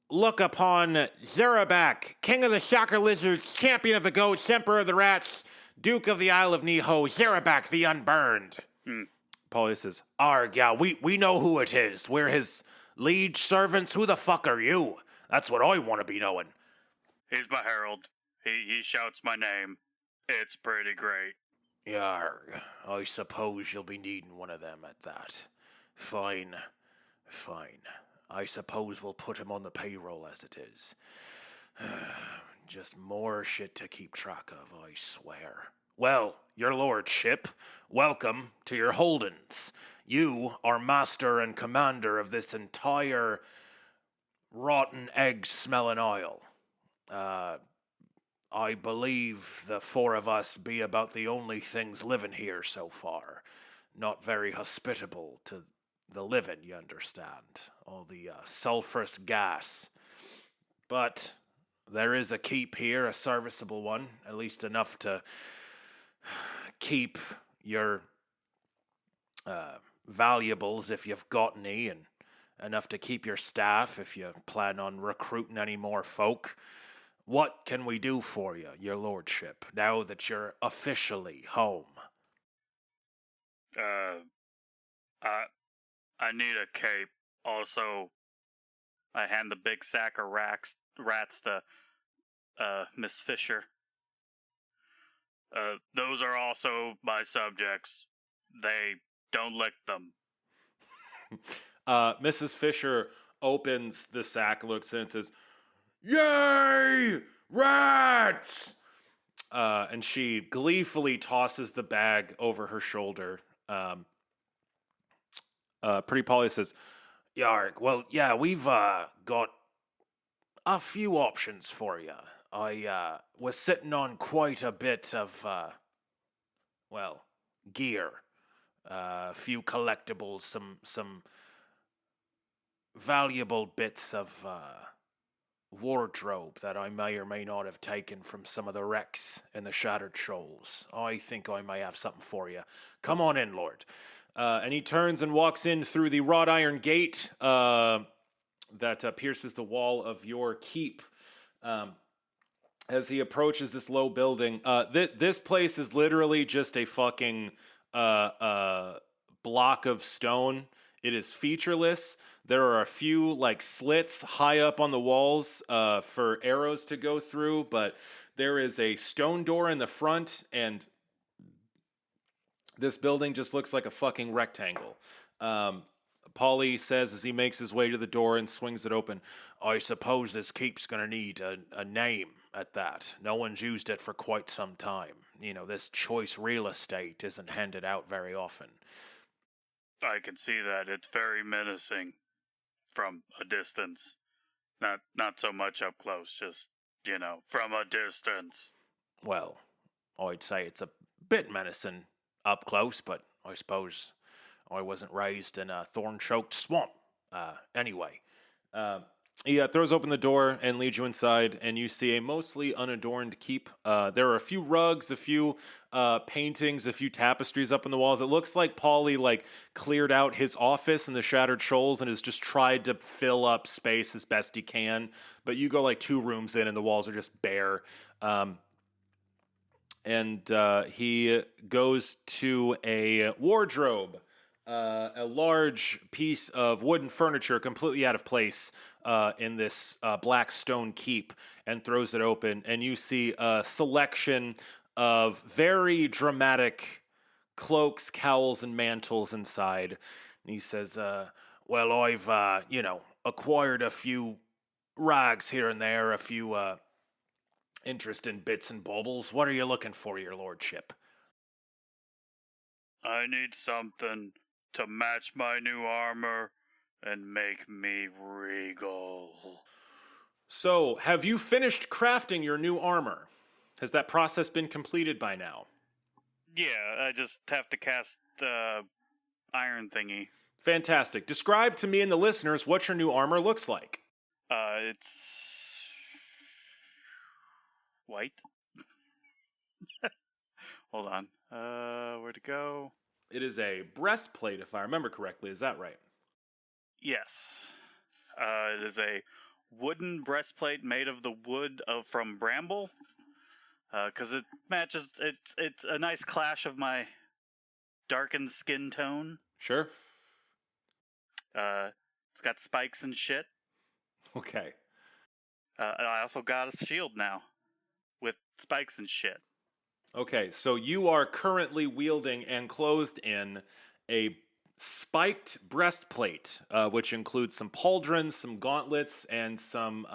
look upon Zurabak, king of the shocker lizards, champion of the goats, emperor of the rats, duke of the Isle of Neho, Zurabak the unburned." Polly says, "Arg, yeah, we know who it is. We're his liege servants. Who the fuck are you? That's what I want to be knowing." He's my herald. He shouts my name. It's pretty great. Yarg, I suppose you'll be needing one of them at that. Fine. I suppose we'll put him on the payroll as it is. Just more shit to keep track of, I swear. Well, your lordship, welcome to your holdings. You are master and commander of this entire rotten egg-smelling isle. I believe the 4 of us be about the only things living here so far. Not very hospitable to the living, you understand. All the sulfurous gas. But there is a keep here, a serviceable one, at least enough to keep your valuables if you've got any, and enough to keep your staff if you plan on recruiting any more folk. What can we do for you, your lordship, now that you're officially home? I need a cape. Also, I hand the big sack of rats to Miss Fisher. Those are also my subjects. They don't lick them. Mrs. Fisher opens the sack, looks in, and says, "Yay! Rats!" And she gleefully tosses the bag over her shoulder. Pretty Polly says, Yarg, well, yeah, we've got a few options for you. I was sitting on quite a bit of, well, gear. A few collectibles, some valuable bits of wardrobe that I may or may not have taken from some of the wrecks in the Shattered Shoals. I think I may have something for you. Come on in, Lord. And he turns and walks in through the wrought iron gate that pierces the wall of your keep. As he approaches this low building, this place is literally just a fucking block of stone. It is featureless. There are a few like slits high up on the walls for arrows to go through, but there is a stone door in the front, and this building just looks like a fucking rectangle. Polly says as he makes his way to the door and swings it open, I suppose this keep's gonna need a name at that. No one's used it for quite some time. You know, this choice real estate isn't handed out very often. I can see that. It's very menacing from a distance. Not so much up close, just, from a distance. Well, I'd say it's a bit menacing up close, but I suppose I wasn't raised in a thorn-choked swamp. Anyway, he throws open the door and leads you inside, and you see a mostly unadorned keep. There are a few rugs, a few paintings, a few tapestries up on the walls. It looks like Paulie cleared out his office in the Shattered Shoals and has just tried to fill up space as best he can. But you go 2 rooms in, and the walls are just bare. And he goes to a wardrobe. A large piece of wooden furniture completely out of place in this black stone keep, and throws it open, and you see a selection of very dramatic cloaks, cowls, and mantles inside. And he says, well, I've, acquired a few rags here and there, a few interesting bits and baubles. What are you looking for, your lordship? I need something to match my new armor and make me regal. So, have you finished crafting your new armor? Has that process been completed by now? Yeah, I just have to cast iron thingy. Fantastic. Describe to me and the listeners what your new armor looks like. It's white. Hold on. Where'd it go? It is a breastplate, if I remember correctly. Is that right? Yes. It is a wooden breastplate made of the wood from bramble. Because it matches. It's a nice clash of my darkened skin tone. Sure. It's got spikes and shit. Okay. I also got a shield now with spikes and shit. Okay, so you are currently wielding and clothed in a spiked breastplate, which includes some pauldrons, some gauntlets, and some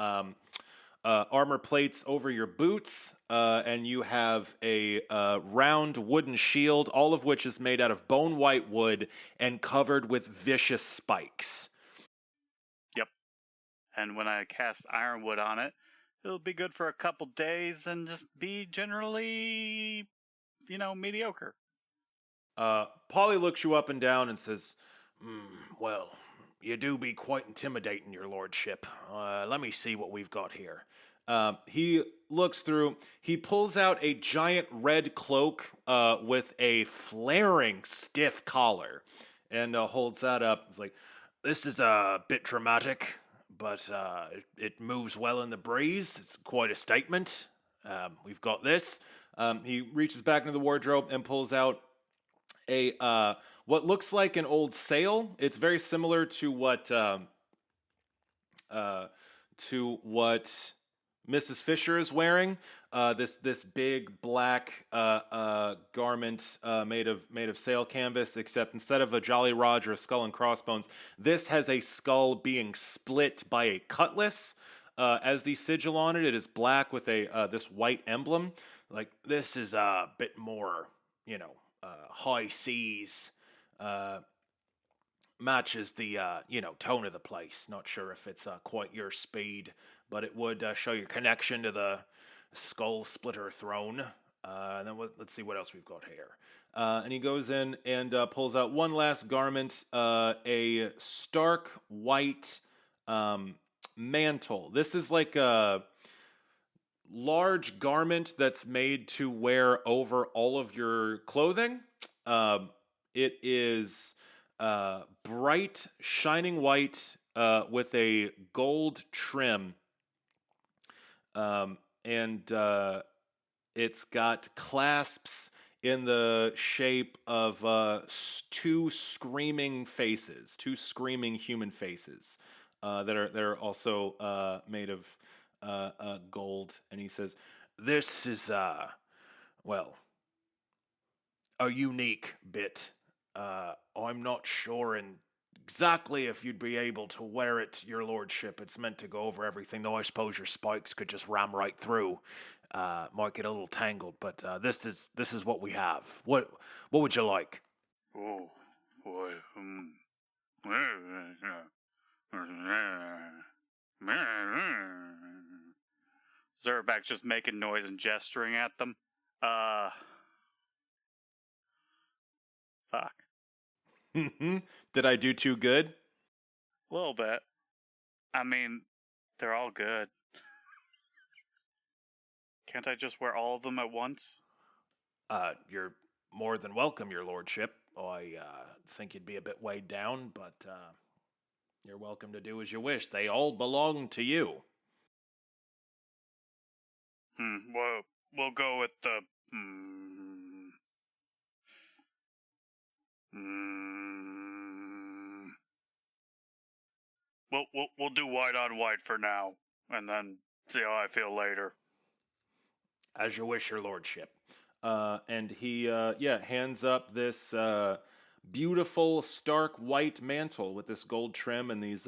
armor plates over your boots. And you have a round wooden shield, all of which is made out of bone white wood and covered with vicious spikes. Yep. And when I cast ironwood on it, it'll be good for a couple days and just be generally, mediocre. Polly looks you up and down and says, well, you do be quite intimidating, your lordship. Let me see what we've got here. He looks through. He pulls out a giant red cloak with a flaring stiff collar and holds that up. It's like, this is a bit dramatic, but it moves well in the breeze. It's quite a statement. We've got this. He reaches back into the wardrobe and pulls out a what looks like an old sail. It's very similar to what Mrs. Fisher is wearing. This big black garment made of sail canvas, except instead of a Jolly Roger, a skull and crossbones, this has a skull being split by a cutlass. As the sigil on it, it is black with this white emblem. Like, this is a bit more, high seas matches the tone of the place. Not sure if it's quite your speed, but it would show your connection to the skull splitter throne. And then let's see what else we've got here. And he goes in and pulls out one last garment, a stark white mantle. This is like a large garment that's made to wear over all of your clothing. It is bright, shining white with a gold trim. And it's got clasps in the shape of two screaming faces, two screaming human faces that are also made of gold. And he says, "This is well, a unique bit. I'm not sure exactly if you'd be able to wear it, your lordship. It's meant to go over everything, though I suppose your spikes could just ram right through. Might get a little tangled, but this is what we have. What would you like?" Oh, boy. Zurabak's just making noise and gesturing at them. Fuck. Did I do too good? A little bit. I mean, they're all good. Can't I just wear all of them at once? You're more than welcome, your lordship. I think you'd be a bit weighed down, but you're welcome to do as you wish. They all belong to you. Well, we'll go with the... We'll do white on white for now, and then see how I feel later. As you wish, your lordship. And he, hands up this beautiful, stark white mantle with this gold trim and these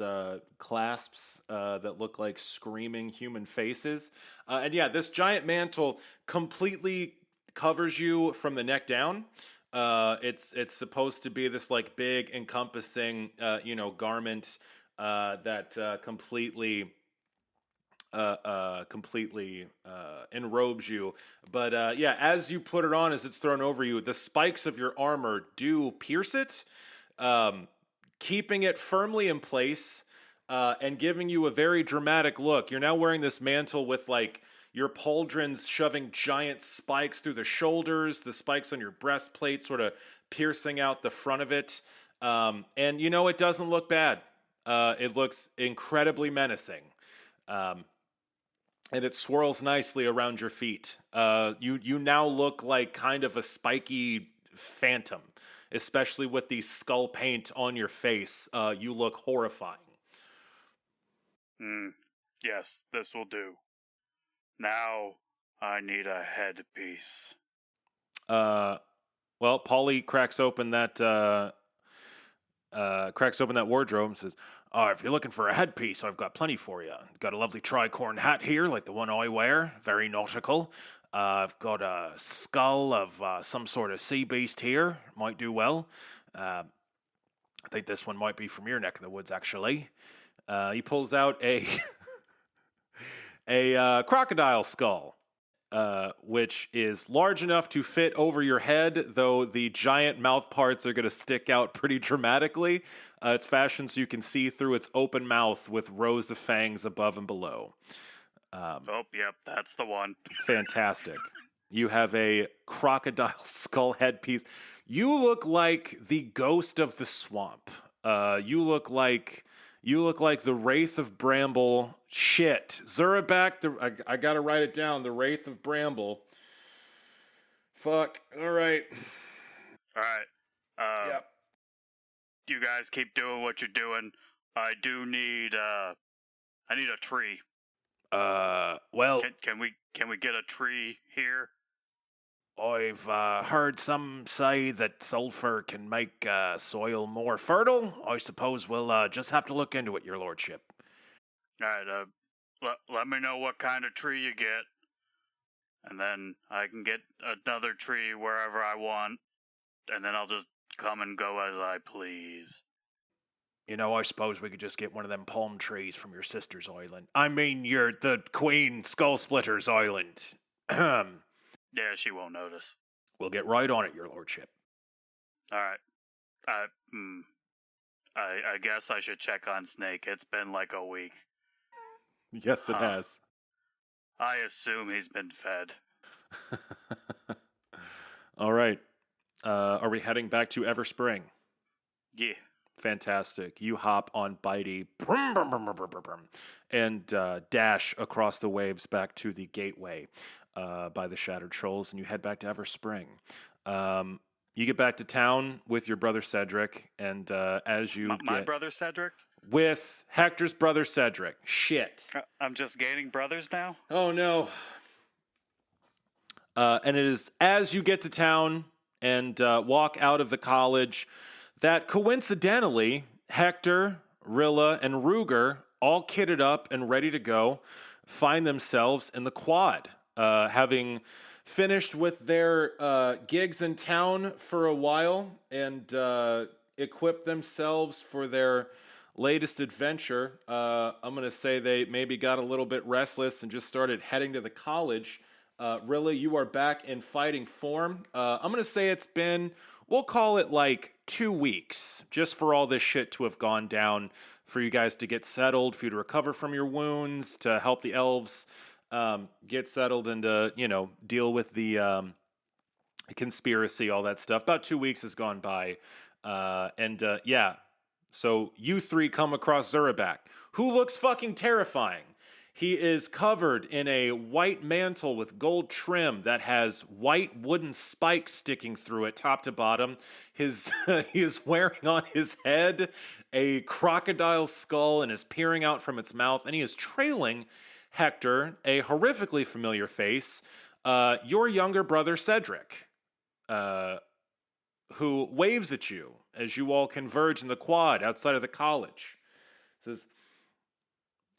clasps that look like screaming human faces. This giant mantle completely covers you from the neck down. It's supposed to be this like big, encompassing, garment that completely enrobes you. But as you put it on, as it's thrown over you, the spikes of your armor do pierce it, keeping it firmly in place and giving you a very dramatic look. You're now wearing this mantle with like your pauldrons shoving giant spikes through the shoulders, the spikes on your breastplate sort of piercing out the front of it. And it doesn't look bad. It looks incredibly menacing. And it swirls nicely around your feet. You now look like kind of a spiky phantom, especially with the skull paint on your face. You look horrifying. Yes, this will do. Now I need a headpiece. Polly cracks open that wardrobe and says, "If you're looking for a headpiece, I've got plenty for you. Got a lovely tricorn hat here, like the one I wear, very nautical. I've got a skull of some sort of sea beast here, might do well. I think this one might be from your neck of the woods, actually." He pulls out a crocodile skull, which is large enough to fit over your head, though the giant mouth parts are going to stick out pretty dramatically. It's fashioned so you can see through its open mouth with rows of fangs above and below. Yep, that's the one. Fantastic. You have a crocodile skull headpiece. You look like the ghost of the swamp. You look like the Wraith of Bramble. Shit. Zurabak, I gotta write it down. The Wraith of Bramble. Fuck. Alright. Yep. You guys keep doing what you're doing. I do need, I need a tree. Can we get a tree here? I've heard some say that sulfur can make soil more fertile. I suppose we'll just have to look into it, your lordship. Alright, let me know what kind of tree you get, and then I can get another tree wherever I want, and then I'll just come and go as I please. You know, I suppose we could just get one of them palm trees from your sister's island. I mean, the Queen Skull Splitter's island. Yeah, she won't notice. We'll get right on it, your lordship. All right. I guess I should check on Snake. It's been like a week. Yes, it has. I assume he's been fed. All right. Are we heading back to Everspring? Yeah. Fantastic. You hop on Bitey and dash across the waves back to the gateway by the Shattered Trolls, and you head back to Everspring. You get back to town with your brother Cedric, and as you my brother Cedric? With Hector's brother Cedric. Shit. I'm just gaining brothers now? Oh, no. And it is as you get to town and walk out of the college that coincidentally, Hektor, Rilla, and Ruger, all kitted up and ready to go, find themselves in the quad, having finished with their gigs in town for a while and equipped themselves for their latest adventure. I'm going to say they maybe got a little bit restless and just started heading to the college. Rilla, you are back in fighting form. I'm going to say it's been, we'll call it like 2 weeks, just for all this shit to have gone down, for you guys to get settled, for you to recover from your wounds, to help the elves get settled and to, deal with the conspiracy, all that stuff. About 2 weeks has gone by. Yeah. So you three come across Zurabak, who looks fucking terrifying. He is covered in a white mantle with gold trim that has white wooden spikes sticking through it, top to bottom. He is wearing on his head a crocodile skull and is peering out from its mouth, and he is trailing Hektor, a horrifically familiar face, your younger brother Cedric, who waves at you as you all converge in the quad outside of the college. Says,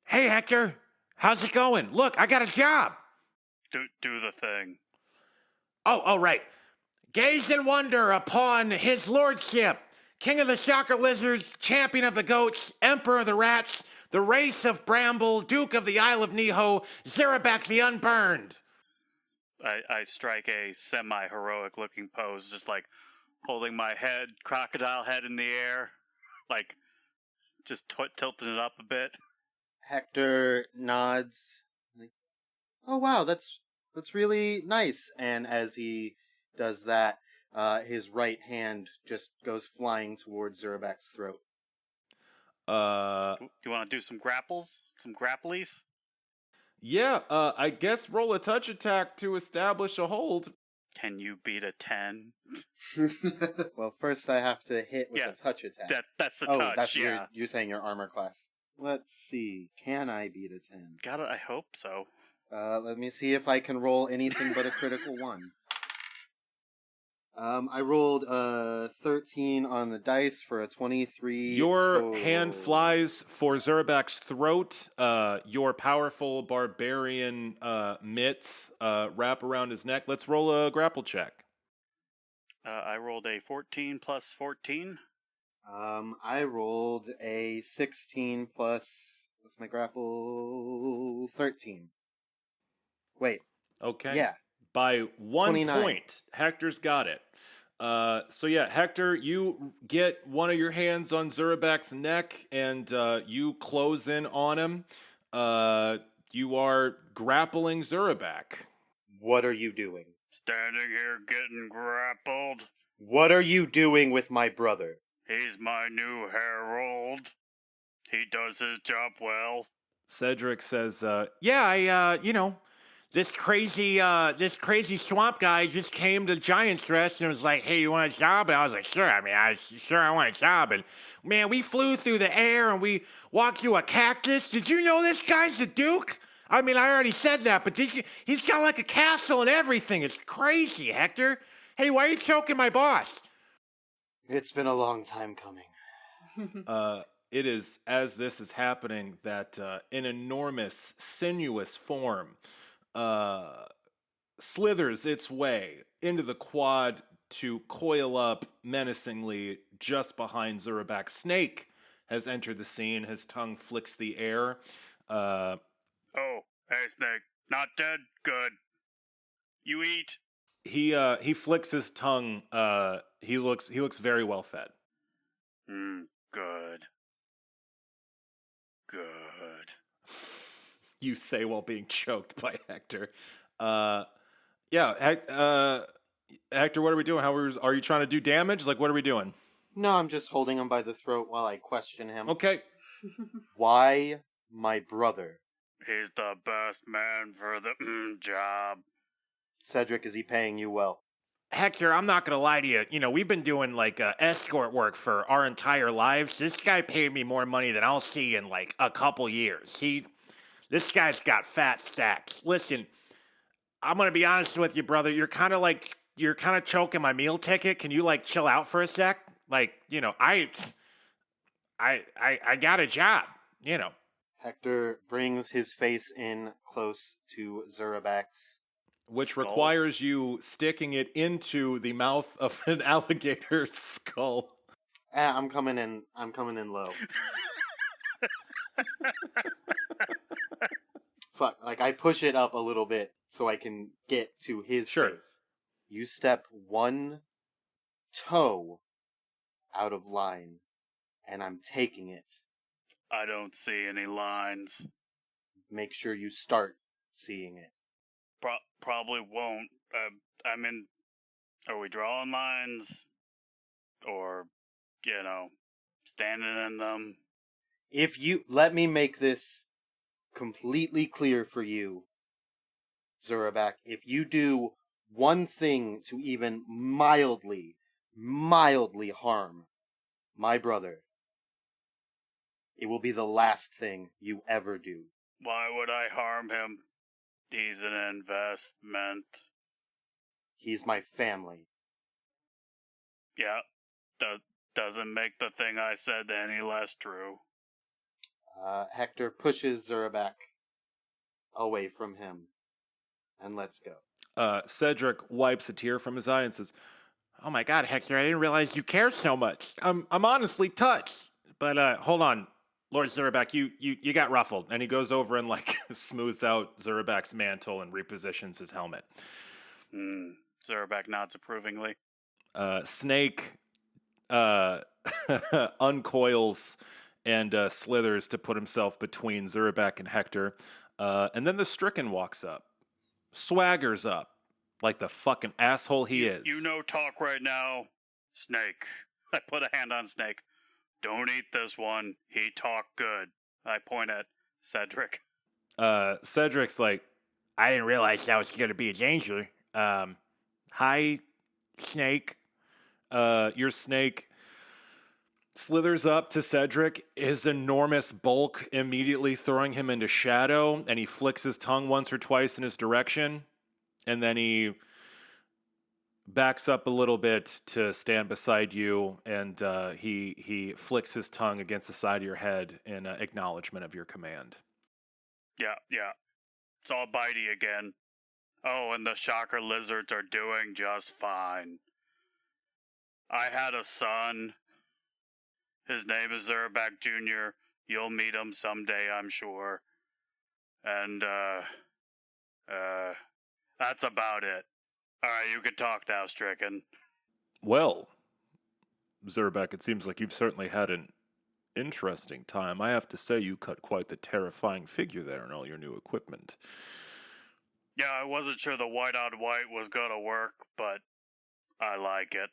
"Hey, Hektor! How's it going? Look, I got a job." Do the thing. Oh, right. Gaze in wonder upon his lordship, king of the shocker lizards, champion of the goats, emperor of the rats, the race of Bramble, duke of the Isle of Neho, Zurabak the Unburned. I strike a semi-heroic looking pose, just like holding my head, crocodile head in the air, like just tilting it up a bit. Hektor nods. Like, oh wow, that's really nice. And as he does that, his right hand just goes flying towards Zurabak's throat. Do you want to do some grapples? Some grapplies? Yeah, I guess roll a touch attack to establish a hold. Can you beat a 10? Well, first I have to hit with a touch attack. That's the touch, that's yeah. You're saying your armor class. Let's see. Can I beat a 10? Got it, I hope so. Let me see if I can roll anything but a critical one. I rolled 13 on the dice for a 23. Your total. hand flies for Zurabak's throat. Your powerful barbarian mitts wrap around his neck. Let's roll a grapple check. I rolled a 14 plus 14. I rolled a 16 plus, what's my grapple? 13. Wait. Okay. Yeah. By 1 29. point. Hector's got it. So yeah, Hektor, you get one of your hands on Zurabak's neck and you close in on him. You are grappling Zurabak. What are you doing? Standing here getting grappled. What are you doing with my brother? He's my new herald. He does his job well. Cedric says, Yeah, this crazy swamp guy just came to Giant's Rest and was like, "Hey, you want a job?" And I was like, "Sure." I want a job. And man, we flew through the air and we walked through a cactus. Did you know this guy's the Duke? I mean, I already said that, but he's got like a castle and everything. It's crazy, Hektor. Hey, why are you choking my boss? It's been a long time coming. it is as this is happening that an enormous, sinuous form slithers its way into the quad to coil up menacingly just behind Zurabak. Snake has entered the scene. His tongue flicks the air. Oh, hey, Snake. Not dead? Good. You eat? He flicks his tongue. He looks very well fed. Good. Good. You say while being choked by Hector. Hector, what are we doing? Are you trying to do damage? Like, what are we doing? No, I'm just holding him by the throat while I question him. Okay. Why my brother? He's the best man for the job. Cedric, is he paying you well? Hector, I'm not gonna lie to you. You know, we've been doing like escort work for our entire lives. This guy paid me more money than I'll see in like a couple years. This guy's got fat stacks. Listen, I'm gonna be honest with you, brother. You're kind of choking my meal ticket. Can you like chill out for a sec? Like, you know, I got a job. You know. Hector brings his face in close to Zurabak's. Which Skull. requires you sticking it into the mouth of an alligator skull. I'm coming in low. Fuck, like I push it up a little bit so I can get to his face. You step one toe out of line, and I'm taking it. I don't see any lines. Make sure you start seeing it. Probably won't. I mean, are we drawing lines? Or, you know, standing in them? If you let me make this completely clear for you, Zurabak, if you do one thing to even mildly harm my brother, it will be the last thing you ever do. Why would I harm him? He's an investment. He's my family. Yeah, doesn't make the thing I said any less true. Hector pushes Zurabak away from him and lets go. Cedric wipes a tear from his eye and says, Oh my God, Hector! I didn't realize you care so much. I'm honestly touched. But hold on, Lord Zurabak, you got ruffled. and he goes over and like smooths out Zurabak's mantle and repositions his helmet. Zurabak nods approvingly. Snake uncoils and slithers to put himself between Zurabak and Hector. And then the Stricken walks up, swaggers up like the fucking asshole he is. You no talk right now, Snake. I put a hand on Snake. Don't eat this one. He talk good. I point at Cedric. Cedric's like, I didn't realize that was going to be a danger. Hi, Snake. your snake slithers up to Cedric, his enormous bulk immediately throwing him into shadow, and he flicks his tongue once or twice in his direction, and then he backs up a little bit to stand beside you, and he flicks his tongue against the side of your head in acknowledgement of your command. Yeah. It's all bitey again. Oh, and the shocker lizards are doing just fine. I had a son. His name is Zurabak Jr. You'll meet him someday, I'm sure. And, that's about it. Alright, you can talk now, Stricken. Well, Zurabak, it seems like you've certainly had an interesting time. I have to say, you cut quite the terrifying figure there in all your new equipment. Yeah, I wasn't sure the white on white was gonna work, but I like it.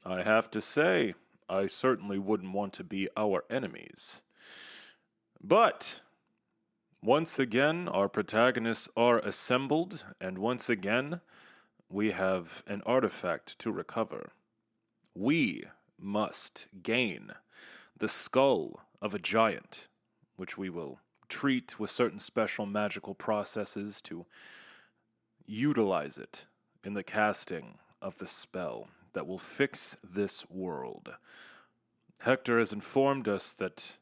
I have to say, I certainly wouldn't want to be our enemies. But once again, our protagonists are assembled, and once again, we have an artifact to recover. We must gain the skull of a giant, which we will treat with certain special magical processes to utilize it in the casting of the spell that will fix this world. Hector has informed us that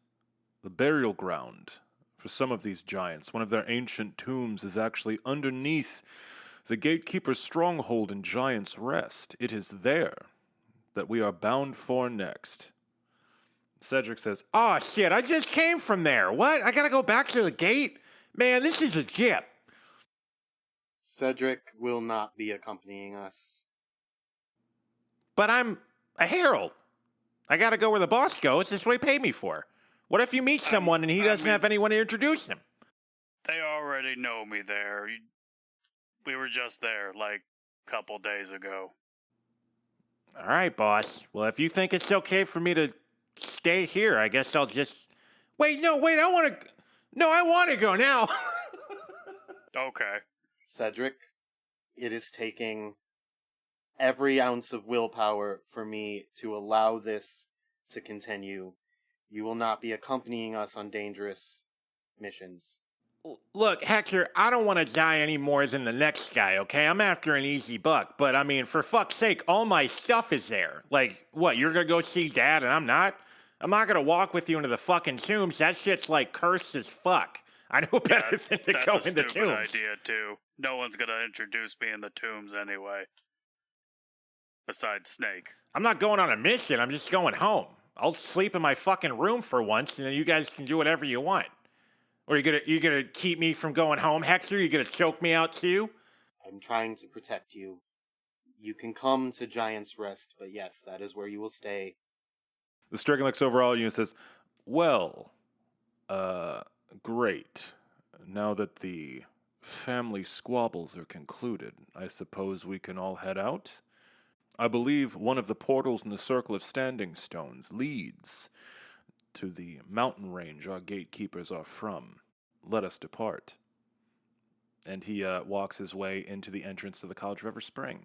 the burial ground for some of these giants, one of their ancient tombs, is actually underneath The gatekeeper's stronghold in Giant's Rest. It is there that we are bound for next. Cedric says, "Oh, shit, I just came from there. What? I gotta go back to the gate? Man, this is a jip." Cedric will not be accompanying us. But I'm a herald. I gotta go where the boss goes. This is what he paid me for. What if you meet someone and he doesn't have anyone to introduce him? They already know me there. We were just there, like, a couple days ago. All right, boss. Well, if you think it's okay for me to stay here, I guess I'll just... Wait, I want to go now. Okay. Cedric, it is taking every ounce of willpower for me to allow this to continue. You will not be accompanying us on dangerous missions. Look, Hector, I don't want to die any more than the next guy, okay? I'm after an easy buck, but I mean, for fuck's sake, all my stuff is there. Like, what, you're gonna go see Dad and I'm not? I'm not gonna walk with you into the fucking tombs. That shit's like cursed as fuck. I know better than to go in the That's a tombs. stupid idea, too. No one's gonna introduce me in the tombs anyway. Besides Snake. I'm not going on a mission, I'm just going home. I'll sleep in my fucking room for once, and then you guys can do whatever you want. Or you gonna keep me from going home, Hector? You gonna choke me out too? I'm trying to protect you. You can come to Giant's Rest, but yes, that is where you will stay. The Stricken looks over all of you and says, "Well, great. Now that the family squabbles are concluded, I suppose we can all head out? I believe one of the portals in the Circle of Standing Stones leads to the mountain range our gatekeepers are from. Let us depart." And he walks his way into the entrance to the College of Everspring.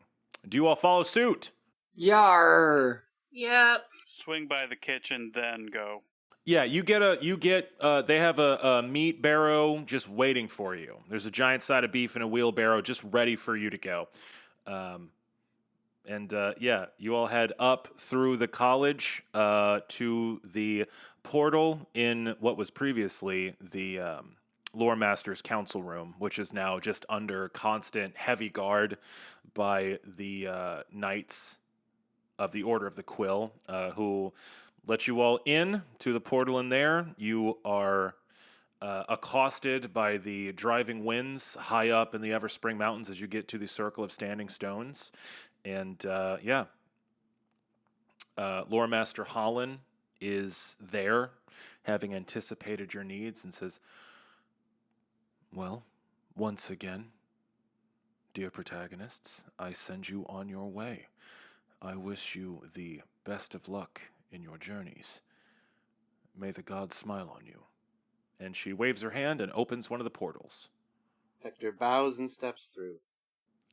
Do you all follow suit? Yar! Yep. Swing by the kitchen, then go. Yeah, they have a meat barrow just waiting for you. There's a giant side of beef and a wheelbarrow just ready for you to go. You all head up through the college to the portal in what was previously the Lore Master's Council Room, which is now just under constant heavy guard by the Knights of the Order of the Quill, who let you all in to the portal in there. You are accosted by the driving winds high up in the Everspring Mountains as you get to the Circle of Standing Stones. And Lore Master Holland is there, having anticipated your needs, and says, "Well, once again, dear protagonists, I send you on your way. I wish you the best of luck in your journeys. May the gods smile on you." And she waves her hand and opens one of the portals. Hector bows and steps through.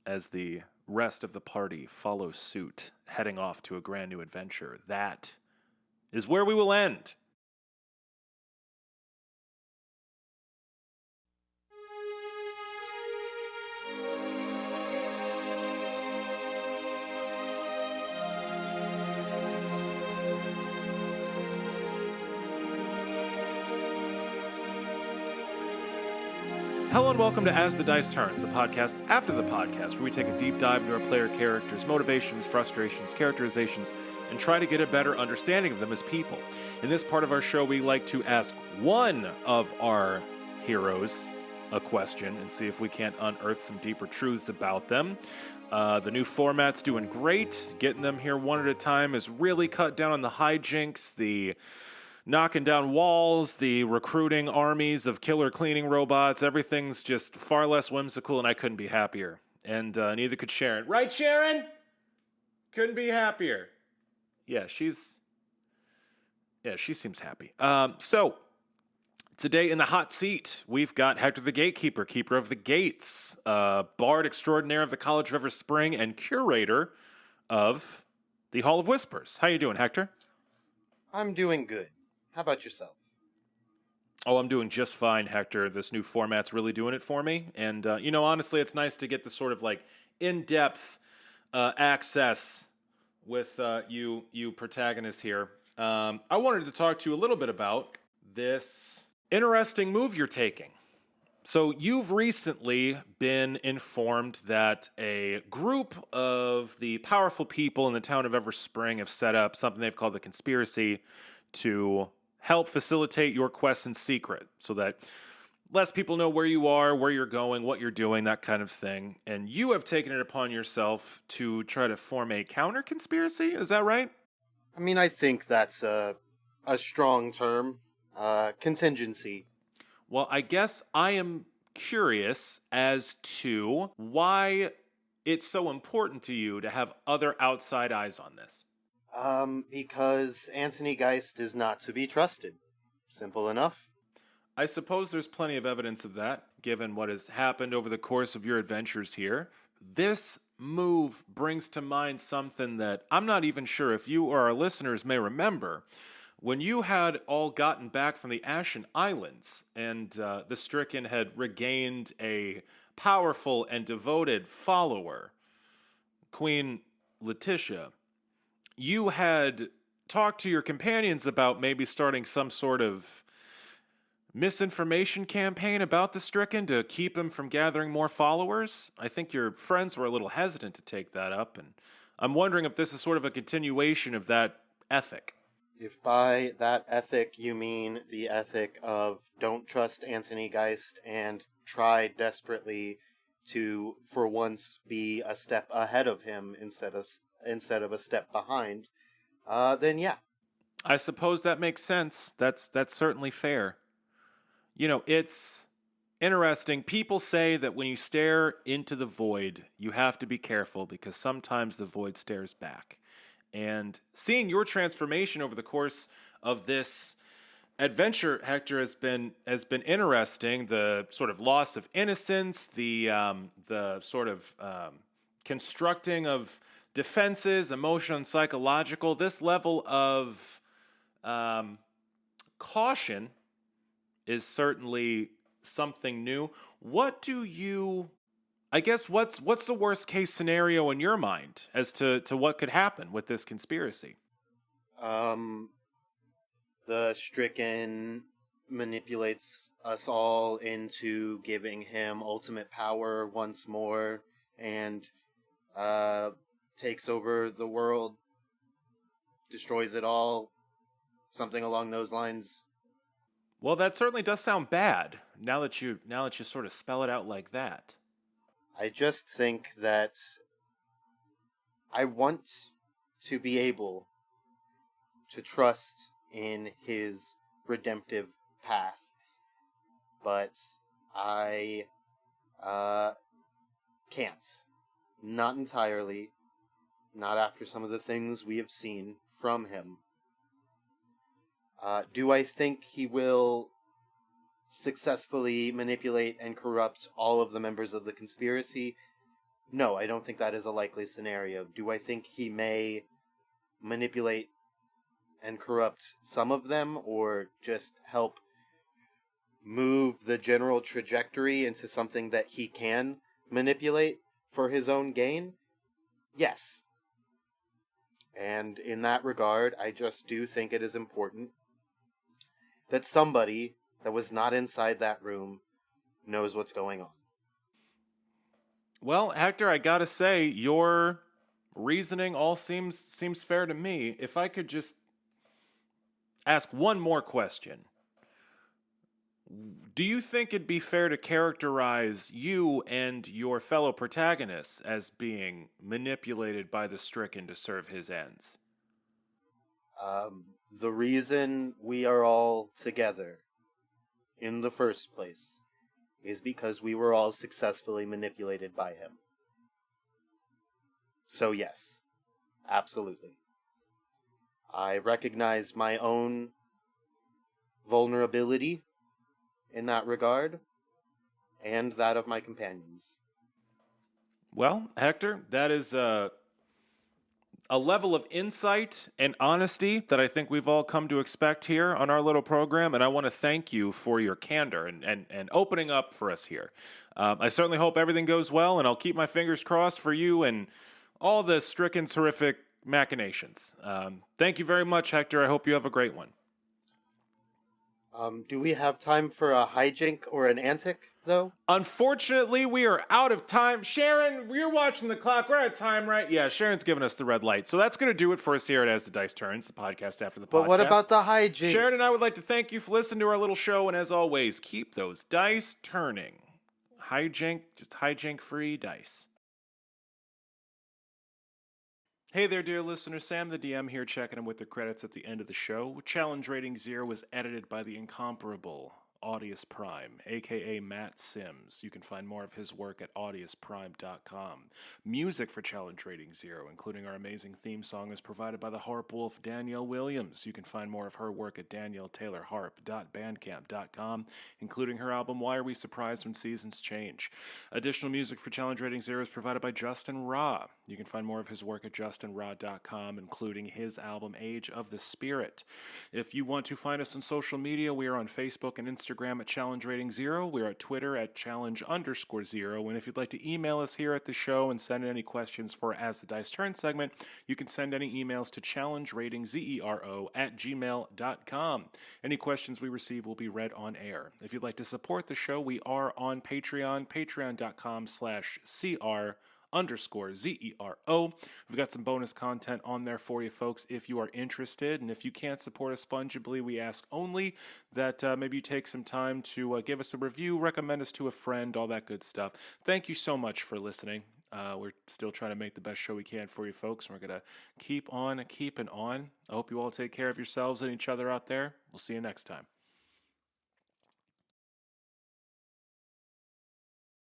As the rest of the party follows suit, heading off to a brand new adventure, that is where we will end. Hello and welcome to As the Dice Turns, a podcast after the podcast where we take a deep dive into our player characters' motivations, frustrations, characterizations, and try to get a better understanding of them as people. In this part of our show, we like to ask one of our heroes a question and see if we can't unearth some deeper truths about them. The new format's doing great. Getting them here one at a time has really cut down on the hijinks, the knocking down walls, the recruiting armies of killer cleaning robots. Everything's just far less whimsical, and I couldn't be happier. And neither could Sharon. Right, Sharon? Couldn't be happier. Yeah, she seems happy. So, today in the hot seat, we've got Hector the Gatekeeper, Keeper of the Gates, Bard Extraordinaire of the College of Everspring, and Curator of the Hall of Whispers. How you doing, Hector? I'm doing good. How about yourself? Oh, I'm doing just fine, Hector. This new format's really doing it for me. And, honestly, it's nice to get the sort of, like, in-depth access with you protagonists here. I wanted to talk to you a little bit about this interesting move you're taking. So you've recently been informed that a group of the powerful people in the town of Everspring have set up something they've called the conspiracy to help facilitate your quest in secret so that less people know where you are, where you're going, what you're doing, that kind of thing. And you have taken it upon yourself to try to form a counter conspiracy. Is that right? I mean, I think that's a strong term. Contingency. Well, I guess I am curious as to why it's so important to you to have other outside eyes on this. Because Anthony Geist is not to be trusted. Simple enough. I suppose there's plenty of evidence of that, given what has happened over the course of your adventures here. This move brings to mind something that I'm not even sure if you or our listeners may remember. When you had all gotten back from the Ashen Islands and the Stricken had regained a powerful and devoted follower, Queen Letitia, you had talked to your companions about maybe starting some sort of misinformation campaign about the Stricken to keep him from gathering more followers. I think your friends were a little hesitant to take that up, and I'm wondering if this is sort of a continuation of that ethic. If by that ethic you mean the ethic of don't trust Anthony Geist and try desperately to, for once, be a step ahead of him instead of a step behind, then yeah. I suppose that makes sense. That's certainly fair. You know, it's interesting. People say that when you stare into the void, you have to be careful because sometimes the void stares back. And seeing your transformation over the course of this adventure, Hector, has been interesting. The sort of loss of innocence, the sort of constructing of defenses, emotional and psychological. This level of caution is certainly something new. What do you? I guess what's the worst case scenario in your mind as to what could happen with this conspiracy? The Stricken manipulates us all into giving him ultimate power once more and takes over the world, destroys it all, something along those lines. Well, that certainly does sound bad now that you sort of spell it out like that. I just think that I want to be able to trust in his redemptive path, but I can't. Not entirely. Not after some of the things we have seen from him. Do I think he will successfully manipulate and corrupt all of the members of the conspiracy? No, I don't think that is a likely scenario. Do I think he may manipulate and corrupt some of them, or just help move the general trajectory into something that he can manipulate for his own gain? Yes. And in that regard, I just do think it is important that somebody that was not inside that room knows what's going on. Well, Hector, I gotta say, your reasoning all seems fair to me. If I could just ask one more question. Do you think it'd be fair to characterize you and your fellow protagonists as being manipulated by the Stricken to serve his ends? The reason we are all together in the first place is because we were all successfully manipulated by him. So yes, absolutely. I recognize my own vulnerability in that regard, and that of my companions. Well, Hector, that is a level of insight and honesty that I think we've all come to expect here on our little program, and I want to thank you for your candor and opening up for us here. I certainly hope everything goes well, and I'll keep my fingers crossed for you and all the Stricken's horrific machinations. Thank you very much, Hector. I hope you have a great one. Do we have time for a hijink or an antic, though? Unfortunately, we are out of time. Sharon, you're watching the clock. We're out of time, right? Yeah, Sharon's giving us the red light. So that's going to do it for us here at As the Dice Turns, the podcast after the podcast. But what about the hijinks? Sharon and I would like to thank you for listening to our little show, and as always, keep those dice turning. Just hijink-free dice. Hey there, dear listener. Sam the DM here, checking in with the credits at the end of the show. Challenge Rating 0 was edited by the incomparable Audius Prime, aka Matt Sims. You can find more of his work at audiusprime.com. Music for Challenge Rating 0, including our amazing theme song, is provided by the harp wolf Danielle Williams. You can find more of her work at danielletaylorharp.bandcamp.com, including her album Why Are We Surprised When Seasons Change. Additional music for Challenge Rating 0 is provided by Justin Ra. You can find more of his work at justinra.com, including his album Age of the Spirit. If you want to find us on social media, we are on Facebook and Instagram at Challenge Rating 0. We're at Twitter at Challenge_0. And if you'd like to email us here at the show and send in any questions for As the Dice Turn segment, you can send any emails to challengeratingzero@gmail.com. Any questions we receive will be read on air. If you'd like to support the show, we are on Patreon, patreon.com/CR_ZERO. We've got some bonus content on there for you folks if you are interested. And if you can't support us fungibly, we ask only that maybe you take some time to give us a review, recommend us to a friend, all that good stuff. Thank you so much for listening. We're still trying to make the best show we can for you folks. We're going to keep on keeping on. I hope you all take care of yourselves and each other out there. We'll see you next time.